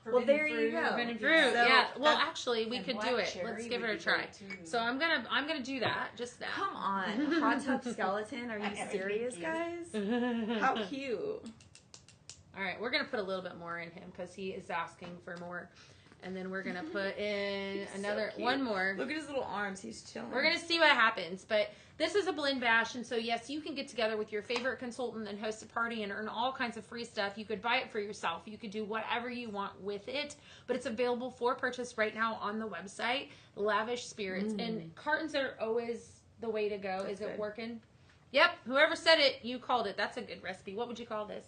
Well, there you go. Forbidden fruit. Yeah. Well, actually, we could do it. Let's give it a try. So I'm gonna do that. Just that. Come on, hot tub skeleton. Are you serious, guys? How cute. All right, we're gonna put a little bit more in him because he is asking for more, and then we're gonna put in one more. Look at his little arms. He's chilling. We're gonna see what happens, but this is a blend bash, and so yes, you can get together with your favorite consultant and host a party and earn all kinds of free stuff. You could buy it for yourself. You could do whatever you want with it, but it's available for purchase right now on the website, Lavish Spirits. And cartons are always the way to go. Is it working? Yep. Whoever said it, you called it. That's a good recipe. What would you call this?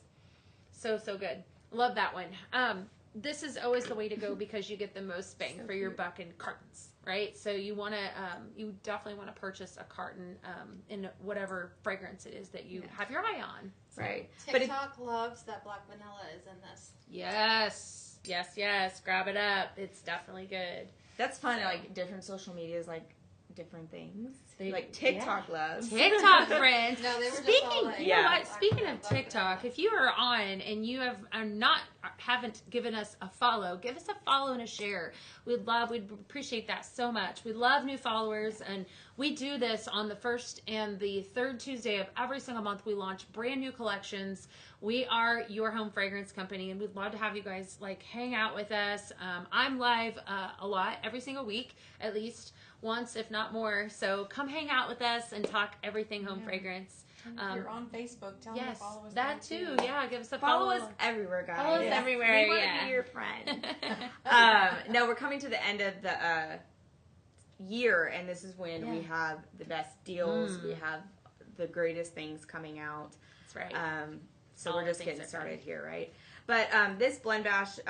So good. Love that one. This is always the way to go because you get the most bang for your buck in cartons, right? So you want to, you definitely want to purchase a carton in whatever fragrance it is that you have your eye on. So. Right. TikTok loves that black vanilla is in this. Yes. Grab it up. It's definitely good. That's fun. Like different social medias, like different things. Like TikTok loves. TikTok friends. No, they were Speaking, just all like, you know what? Speaking of TikTok, if you are on and you haven't given us a follow, give us a follow and a share. We'd appreciate that so much. We love new followers, and we do this on the first and the third Tuesday of every single month. We launch brand new collections. We are your home fragrance company, and we'd love to have you guys hang out with us. I'm live a lot every single week, at least once, if not more. So come hang out with us and talk everything home fragrance. If you're on Facebook, tell them to follow us. That too. Yeah, give us a follow us everywhere, guys. Follow us everywhere. We want to be your friend. No, we're coming to the end of the year, and this is when we have the best deals. We have the greatest things coming out. That's right. So we're just getting started here, right? But this blend bash,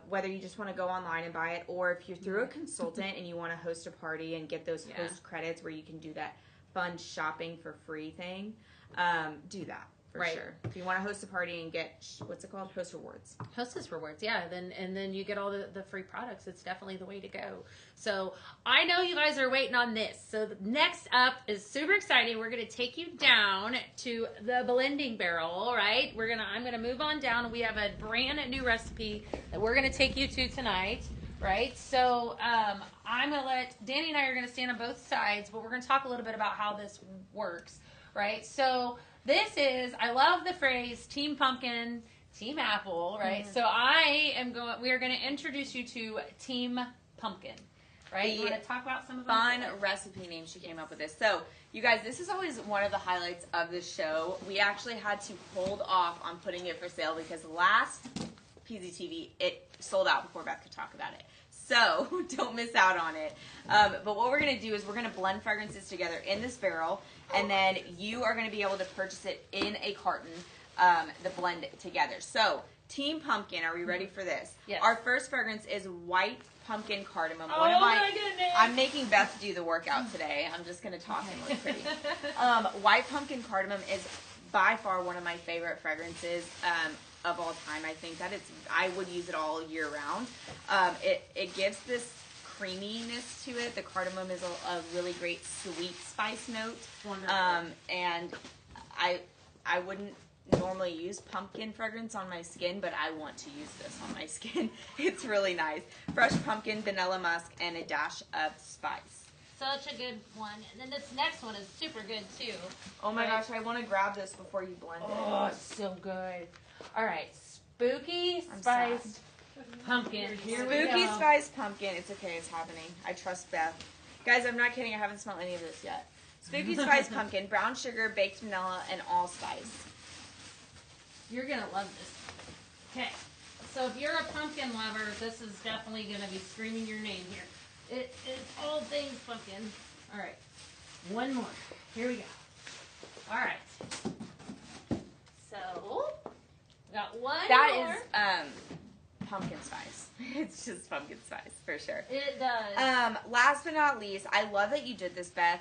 whether you just want to go online and buy it, or if you're through a consultant and you want to host a party and get those host credits where you can do that fun shopping for free thing, do that for sure. If you want to host a party and get, what's it called? Host rewards. Hostess rewards, yeah. Then you get all the free products. It's definitely the way to go. So I know you guys are waiting on this. So next up is super exciting. We're going to take you down to the blending barrel, all right? I'm going to move on down. We have a brand new recipe that we're going to take you to tonight, right? So I'm going to let Danny and I are going to stand on both sides, but we're going to talk a little bit about how this works, right? So this is, I love the phrase Team Pumpkin, Team Apple, right? So we are going to introduce you to Team Pumpkin, right? You want to talk about some of the fun recipe names she came up with this. So, you guys, this is always one of the highlights of the show. We actually had to hold off on putting it for sale because last PZTV, it sold out before Beth could talk about it. So, don't miss out on it. But what we're going to do is we're going to blend fragrances together in this barrel, and then you are going to be able to purchase it in a carton, the blend together. So, Team Pumpkin, are we ready for this? Yes. Our first fragrance is White Pumpkin Cardamom. My goodness. I'm making Beth do the workout today. I'm just going to talk and look pretty. White Pumpkin Cardamom is by far one of my favorite fragrances. of all time. I think that I would use it all year round. It gives this creaminess to it. The cardamom is a really great sweet spice note. Wonderful. And I wouldn't normally use pumpkin fragrance on my skin, but I want to use this on my skin. It's really nice. Fresh pumpkin, vanilla musk, and a dash of spice. Such a good one. And then this next one is super good too. Oh my gosh, I want to grab this before you blend it. Oh, it's so good. All right, spooky spiced pumpkin. Here we Spooky go. spiced pumpkin. It's okay, it's happening. I trust Beth. Guys, I'm not kidding. I haven't smelled any of this yet. Spooky spiced pumpkin, brown sugar, baked vanilla, and allspice. You're gonna love this. Okay, so if you're a pumpkin lover, this is definitely gonna be screaming your name here. It is all things pumpkin. All right, one more. Here we go. All right. So we got one That more. is pumpkin spice. It's just pumpkin spice for sure. It does. Last but not least, I love that you did this, Beth.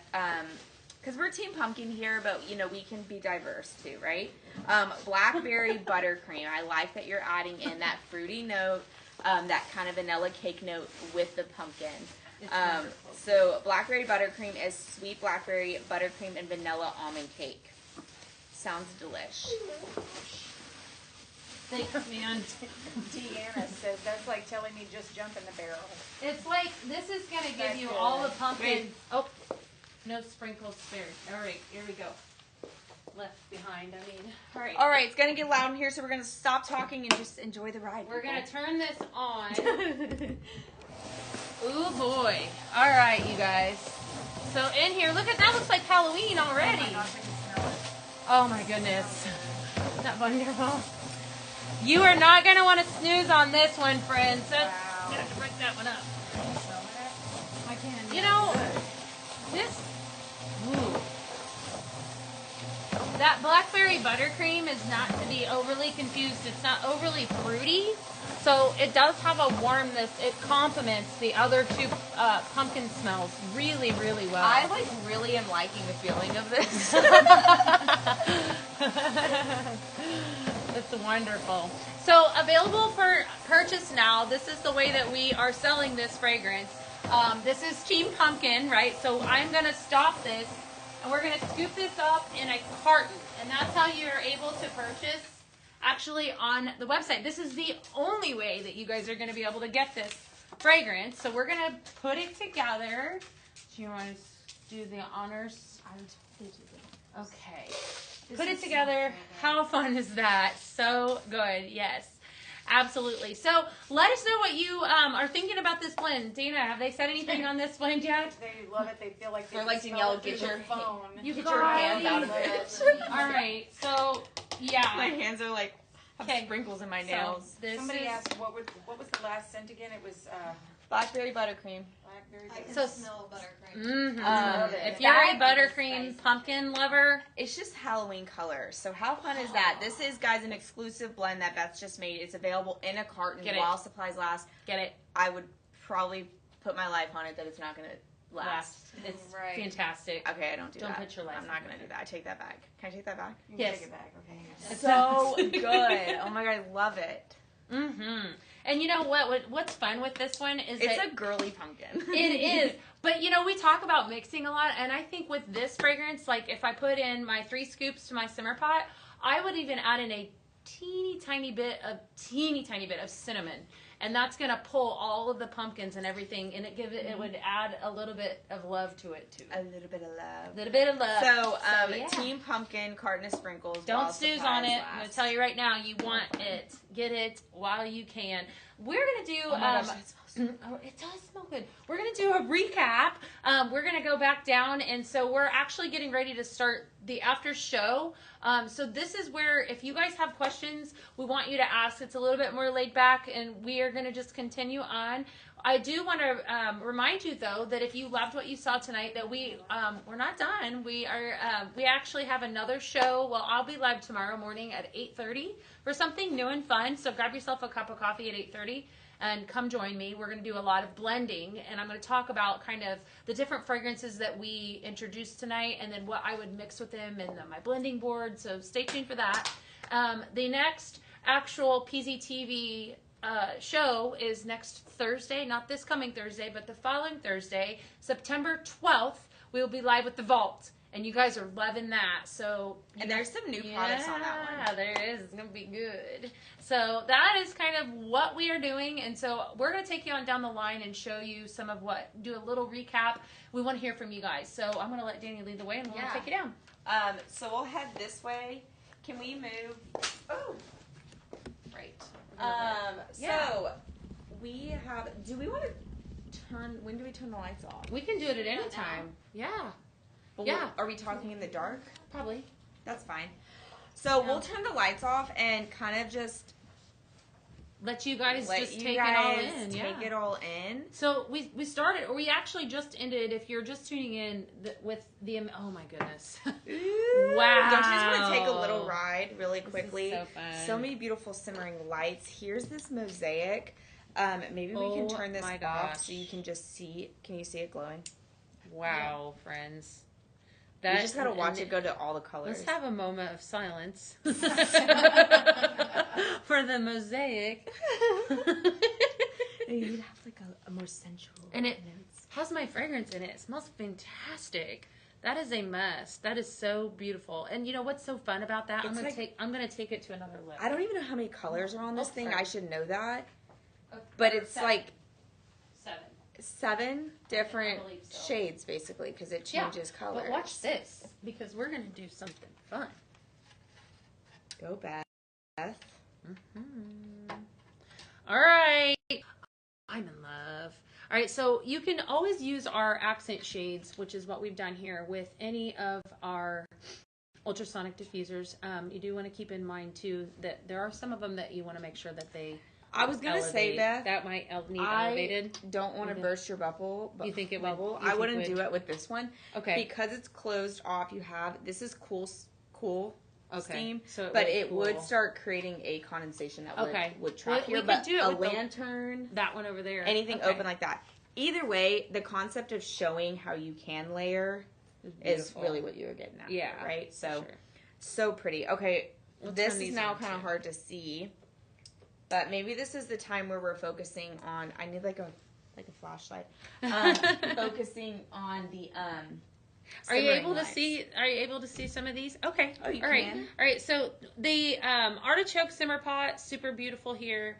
Because we're Team Pumpkin here, but we can be diverse too, right? Blackberry buttercream. I like that you're adding in that fruity note, that kind of vanilla cake note with the pumpkin. So blackberry buttercream is sweet blackberry buttercream and vanilla almond cake. Sounds delish. Thanks, man. Deanna says that's like telling me just jump in the barrel. It's like this is gonna give That's you good. all the pumpkin. Wait. Oh, no sprinkles spared. All right, here we go. Left behind. I mean, all right. All right, it's gonna get loud in here, so we're gonna stop talking and just enjoy the ride. We're gonna people. turn this on. Ooh boy! All right, you guys. So in here, look at that. Looks like Halloween already. Oh my gosh, I can smell it. Oh my goodness. Isn't that wonderful? You are not gonna want to snooze on this one, friends. That's, Wow. I'm gonna have to break that one up. Can you smell that? I can. You know, this. Ooh. That blackberry buttercream is not to be overly confused. It's not overly fruity, so it does have a warmness. It complements the other two pumpkin smells really, really well. I really am liking the feeling of this. It's wonderful. So available for purchase now. This is the way that we are selling this fragrance. This is Team Pumpkin, right? So I'm going to stop this, and we're going to scoop this up in a carton. And that's how you're able to purchase actually on the website. This is the only way that you guys are going to be able to get this fragrance. So we're going to put it together. Do you want to do the honors? Okay. Put it together. How fun is that? So good. Yes. Absolutely. So let us know what you are thinking about this blend. Dana, have they said anything on this blend yet? They love it. They feel like they Or can like smell Danielle, it through get their your phone. You Get your hands out of guys. it. All right. So My yeah. hands are like have Okay. sprinkles in my So nails. this Somebody is, asked what was the last scent again? It was Blackberry buttercream. blackberry. I can So- smell buttercream. Mhm. If you're a That- buttercream pumpkin lover, It's just Halloween colors. So how fun is that? This is, guys, an exclusive blend that Beth's just made. It's available in a carton Get it. while supplies last. get it I would probably put my life on it that it's not going to last. last. It's Right. fantastic. Okay, I don't do Don't that. put your life I'm not on going to do that. I take that back. Can I take that back? You can Yes. Take it back. Okay. It's So not- good. Oh my god, I love it. And you know what's fun with this one is It's that a girly pumpkin. it is. But you know, we talk about mixing a lot, and I think with this fragrance, like if I put in my 3 scoops to my simmer pot, I would even add in a teeny tiny bit of cinnamon, and that's gonna pull all of the pumpkins and everything, and it would add a little bit of love to it too. A little bit of love. A little bit of love. So, yeah. Team Pumpkin, carton of sprinkles. Don't while snooze supplies on it. last. I'm gonna tell you right now, you want it. Get it while you can. We're gonna do. Oh my gosh, that smells oh, it does smell good. We're gonna do a recap. We're gonna go back down, and so we're actually getting ready to start the after show. So this is where, if you guys have questions, we want you to ask. It's a little bit more laid back, and we are gonna just continue on. I do want to remind you, though, that if you loved what you saw tonight, that we're not done. We actually have another show. Well, I'll be live tomorrow morning at 8:30 for something new and fun. So grab yourself a cup of coffee at 8:30 and come join me. We're going to do a lot of blending, and I'm going to talk about kind of the different fragrances that we introduced tonight, and then what I would mix with them and my blending board. So stay tuned for that. The next actual PZTV show is next Thursday, not this coming Thursday, but the following Thursday, September 12th. We will be live with the Vault, and you guys are loving that. So, and there's some new products on that one. Yeah, there is. It's gonna be good. So that is kind of what we are doing, and so we're gonna take you on down the line and show you some of do a little recap. We want to hear from you guys, so I'm gonna let Danny lead the way, and we'll take you down. So we'll head this way. Can we move? Oh, Right. So we have. Do we want to turn? When do we turn the lights off? We can do it at any time. Yeah. But Yeah. Are we talking in the dark? Probably. That's fine. So we'll turn the lights off and kind of just let you guys just take it all in. So we started, or we actually just ended. If you're just tuning in with the oh my goodness, Ooh, wow! Don't you just want to take a little ride really quickly? This is so fun. So many beautiful simmering lights. Here's this mosaic. Maybe we can turn this off so you can just see. Can you see it glowing? Wow, friends. You just gotta watch it go to all the colors. Let's have a moment of silence for the mosaic. You'd have like a more sensual. And it has my fragrance in it. It smells fantastic. That is a must. That is so beautiful. And you know what's so fun about that? I'm gonna take it to another level. I don't even know how many colors are on this thing. Right. I should know that. But it's like 7 different shades basically because it changes colors. But watch this because we're gonna do something fun. Go Beth. All right. I'm in love. All right, so you can always use our accent shades, which is what we've done here, with any of our ultrasonic diffusers. You do want to keep in mind, too, that there are some of them that you want to make sure that they I was going to say, Beth, that might need elevated. I don't want to burst your bubble. You think it bubble? would? I wouldn't do it with this one. Okay. Because it's closed off, this is cool steam, so it would start creating a condensation that would trap here. But do it a with lantern, that one over there, anything open like that. Either way, the concept of showing how you can layer is really what you were getting at. Yeah, right. So, so pretty. Okay, this is now kind of hard to see, but maybe this is the time where we're focusing on. I need like a flashlight. Focusing on the Are you able to see? Are you able to see some of these? Okay. Oh, you All right. can. All right. So the artichoke simmer pot, super beautiful here.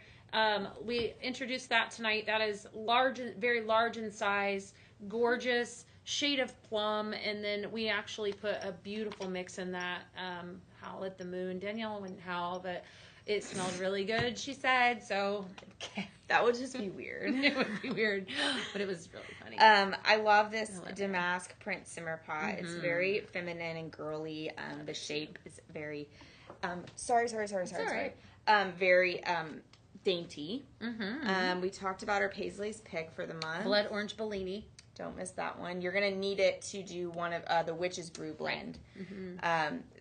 We introduced that tonight. That is large, very large in size, gorgeous shade of plum, and then we actually put a beautiful mix in that. Howl at the Moon. Danielle wouldn't howl, but it smelled really good. She said so. That would just be weird. It would be weird, but it was really funny. I love this damask print simmer pot. Mm-hmm. It's very feminine and girly. The shape is very, sorry. Very dainty. Mm-hmm. We talked about our Paisley's pick for the month. Blood Orange Bellini. Don't miss that one. You're going to need it to do one of the Witch's Brew blend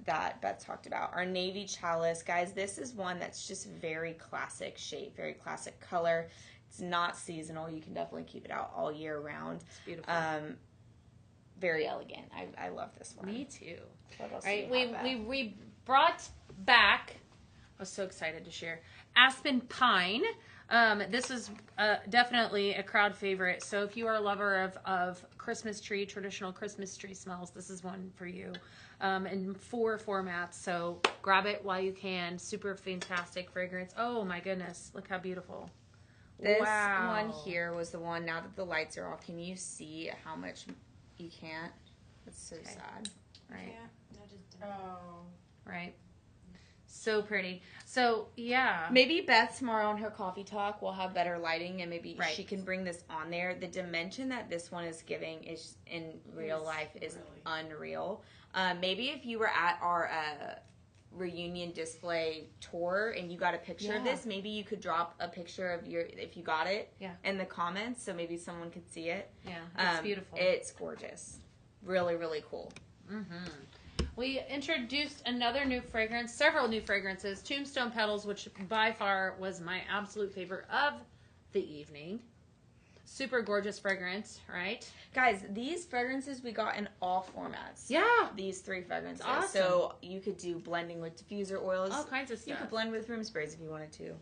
that Beth talked about. Our Navy Chalice. Guys, this is one that's just very classic shape, very classic color. It's not seasonal. You can definitely keep it out all year round. It's beautiful. Very elegant. I love this one. Me too. What else right, do you have, we brought back, I was so excited to share, Aspen Pine. This is definitely a crowd favorite. So if you are a lover of Christmas tree, traditional Christmas tree smells, this is one for you. In 4 formats. So grab it while you can. Super fantastic fragrance. Oh my goodness. Look how beautiful. This one here was the one, now that the lights are off, can you see how much you can't? It's so sad. Right. Oh. Right. So pretty. So, yeah. Maybe Beth tomorrow on her coffee talk will have better lighting and maybe she can bring this on there. The dimension that this one is giving is in real life is unreal. Maybe if you were at our reunion display tour and you got a picture of this, maybe you could drop a picture of if you got it in the comments so maybe someone could see it. Yeah, it's beautiful. It's gorgeous. Really, really cool. Mm-hmm. We introduced another new fragrance, several new fragrances, Tombstone Petals, which by far was my absolute favorite of the evening. super gorgeous fragrance, right? Guys, these fragrances we got in all formats. Yeah. These 3 fragrances. Awesome. So you could do blending with diffuser oils. All kinds of You stuff. could blend with room sprays if you wanted to.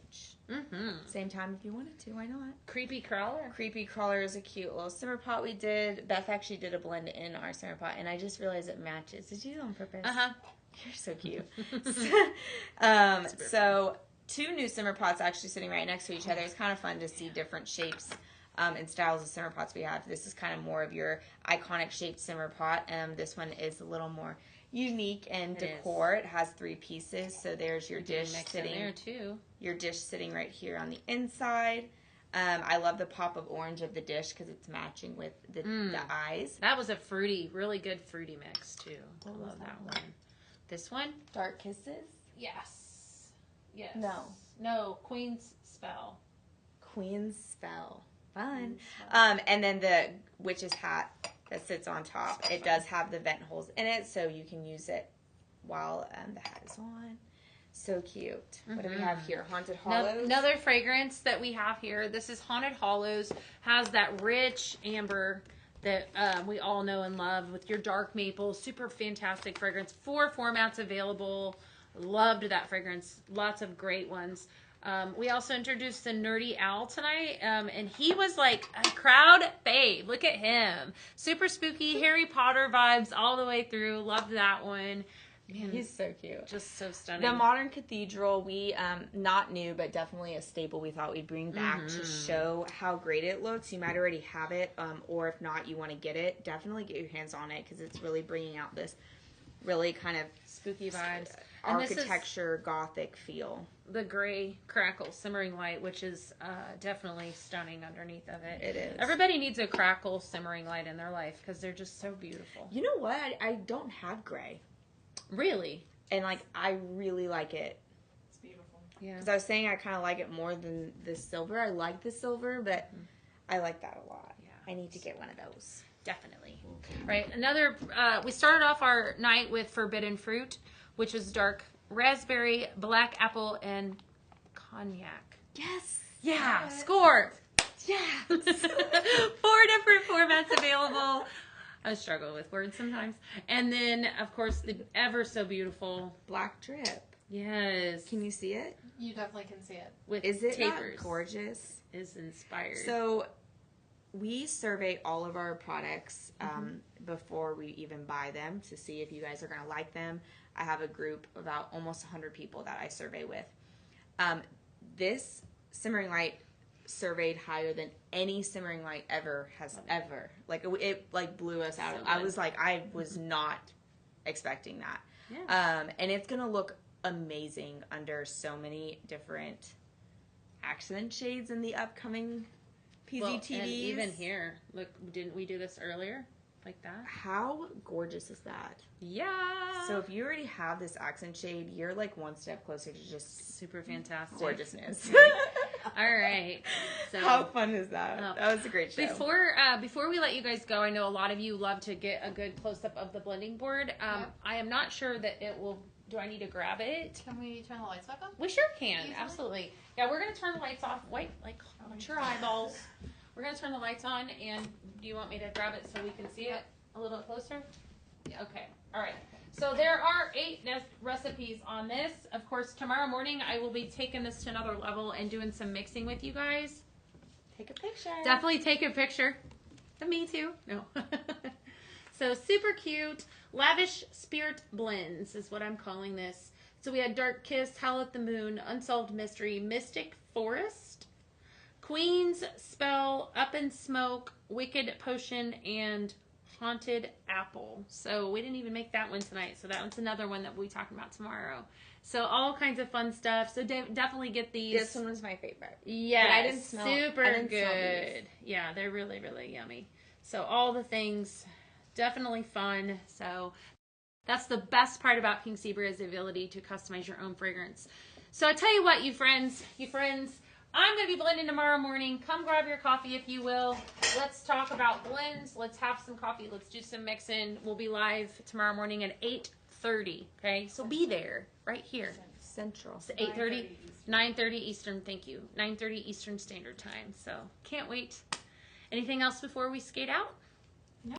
Mm-hmm. Same time if you wanted to. Why not? Creepy crawler. Creepy Crawler is a cute little simmer pot we did. Beth actually did a blend in our simmer pot, and I just realized it matches. Did you do it on purpose? Uh-huh. You're so cute. So 2 new simmer pots actually sitting right next to each other. It's kind of fun to see different shapes and styles of simmer pots we have. This is kind of more of your iconic shaped simmer pot. This one is a little more unique in decor. It has 3 pieces. So there's your dish sitting there too. Your dish sitting right here on the inside. I love the pop of orange of the dish because it's matching with the eyes. That was a really good fruity mix too. I love that one. This one? Dark Kisses? Yes. Yes. No, Queen's Spell. Queen's Spell. Fun. And then the witch's hat that sits on top. It does have the vent holes in it, so you can use it while the hat is on. So cute. What do we have here? Haunted Hollows. Another fragrance that we have here. This is Haunted Hollows. Has that rich amber that we all know and love with your dark maple. Super fantastic fragrance. 4 formats available. Loved that fragrance. Lots of great ones. We also introduced the Nerdy Owl tonight, and he was like a crowd fave. Look at him. Super spooky, Harry Potter vibes all the way through. Loved that one. Man, he's so cute. Just so stunning. The Modern Cathedral, we, not new, but definitely a staple we thought we'd bring back to show how great it looks. You might already have it, or if not, you want to get it. Definitely get your hands on it because it's really bringing out this really kind of spooky vibes. Architecture, gothic feel. The gray crackle simmering light, which is definitely stunning underneath of it. It is. Everybody needs a crackle simmering light in their life because they're just so beautiful. You know what? I don't have gray. Really? And like, I really like it. It's beautiful. Yeah. Because I was saying I kind of like it more than the silver. I like the silver, but I like that a lot. Yeah. I need to get one of those. Definitely. Right. Another, we started off our night with Forbidden Fruit, which was dark raspberry, black apple, and cognac. Yes. Yeah. Score. Yeah. 4 different formats available. I struggle with words sometimes. And then, of course, the ever so beautiful Black Drip. Yes. Can you see it? You definitely can see it. With Is it tapers. not gorgeous? Is inspired. So we survey all of our products before we even buy them to see if you guys are going to like them. I have a group of about almost 100 people that I survey with. This simmering light surveyed higher than any simmering light ever. Like it like blew us out. I was like, I was not expecting that. Yeah. And it's going to look amazing under so many different accent shades in the upcoming PZTVs. Well, and even here, look, didn't we do this earlier? Like that? How gorgeous is that? Yeah. So if you already have this accent shade, you're like one step closer to just super fantastic gorgeousness. All right. So how fun is that? That was a great show. Before we let you guys go, I know a lot of you love to get a good close up of the blending board. I am not sure that it will. Do I need to grab it? Can we turn the lights back on? We sure can. Easily? Absolutely. Yeah, we're gonna turn the lights off. Wait, like watch your eyeballs. We're gonna turn the lights on, and do you want me to grab it so we can see it a little closer? Yeah. Okay. All right. So there are 8 recipes on this. Of course, tomorrow morning I will be taking this to another level and doing some mixing with you guys. Take a picture. Definitely take a picture. Me too. No. So super cute. Lavish Spirit Blends is what I'm calling this. So we had Dark Kiss, Howl at the Moon, Unsolved Mystery, Mystic Forest, Queen's Spell, Up in Smoke, Wicked Potion, and Haunted Apple. So we didn't even make that one tonight. So that one's another one that we'll be talking about tomorrow. So all kinds of fun stuff. So definitely get these. This one was my favorite. Yeah, I didn't smell. Super I didn't smell good. Yeah, they're really, really yummy. So all the things, definitely fun. So that's the best part about Pink Zebra is the ability to customize your own fragrance. So I tell you what, you friends, I'm going to be blending tomorrow morning. Come grab your coffee if you will. Let's talk about blends. Let's have some coffee. Let's do some mixing. We'll be live tomorrow morning at 8:30. Okay, so be there right here. Central. So 8:30, 9:30 Eastern. Thank you. 9:30 Eastern Standard Time. So can't wait. Anything else before we skate out?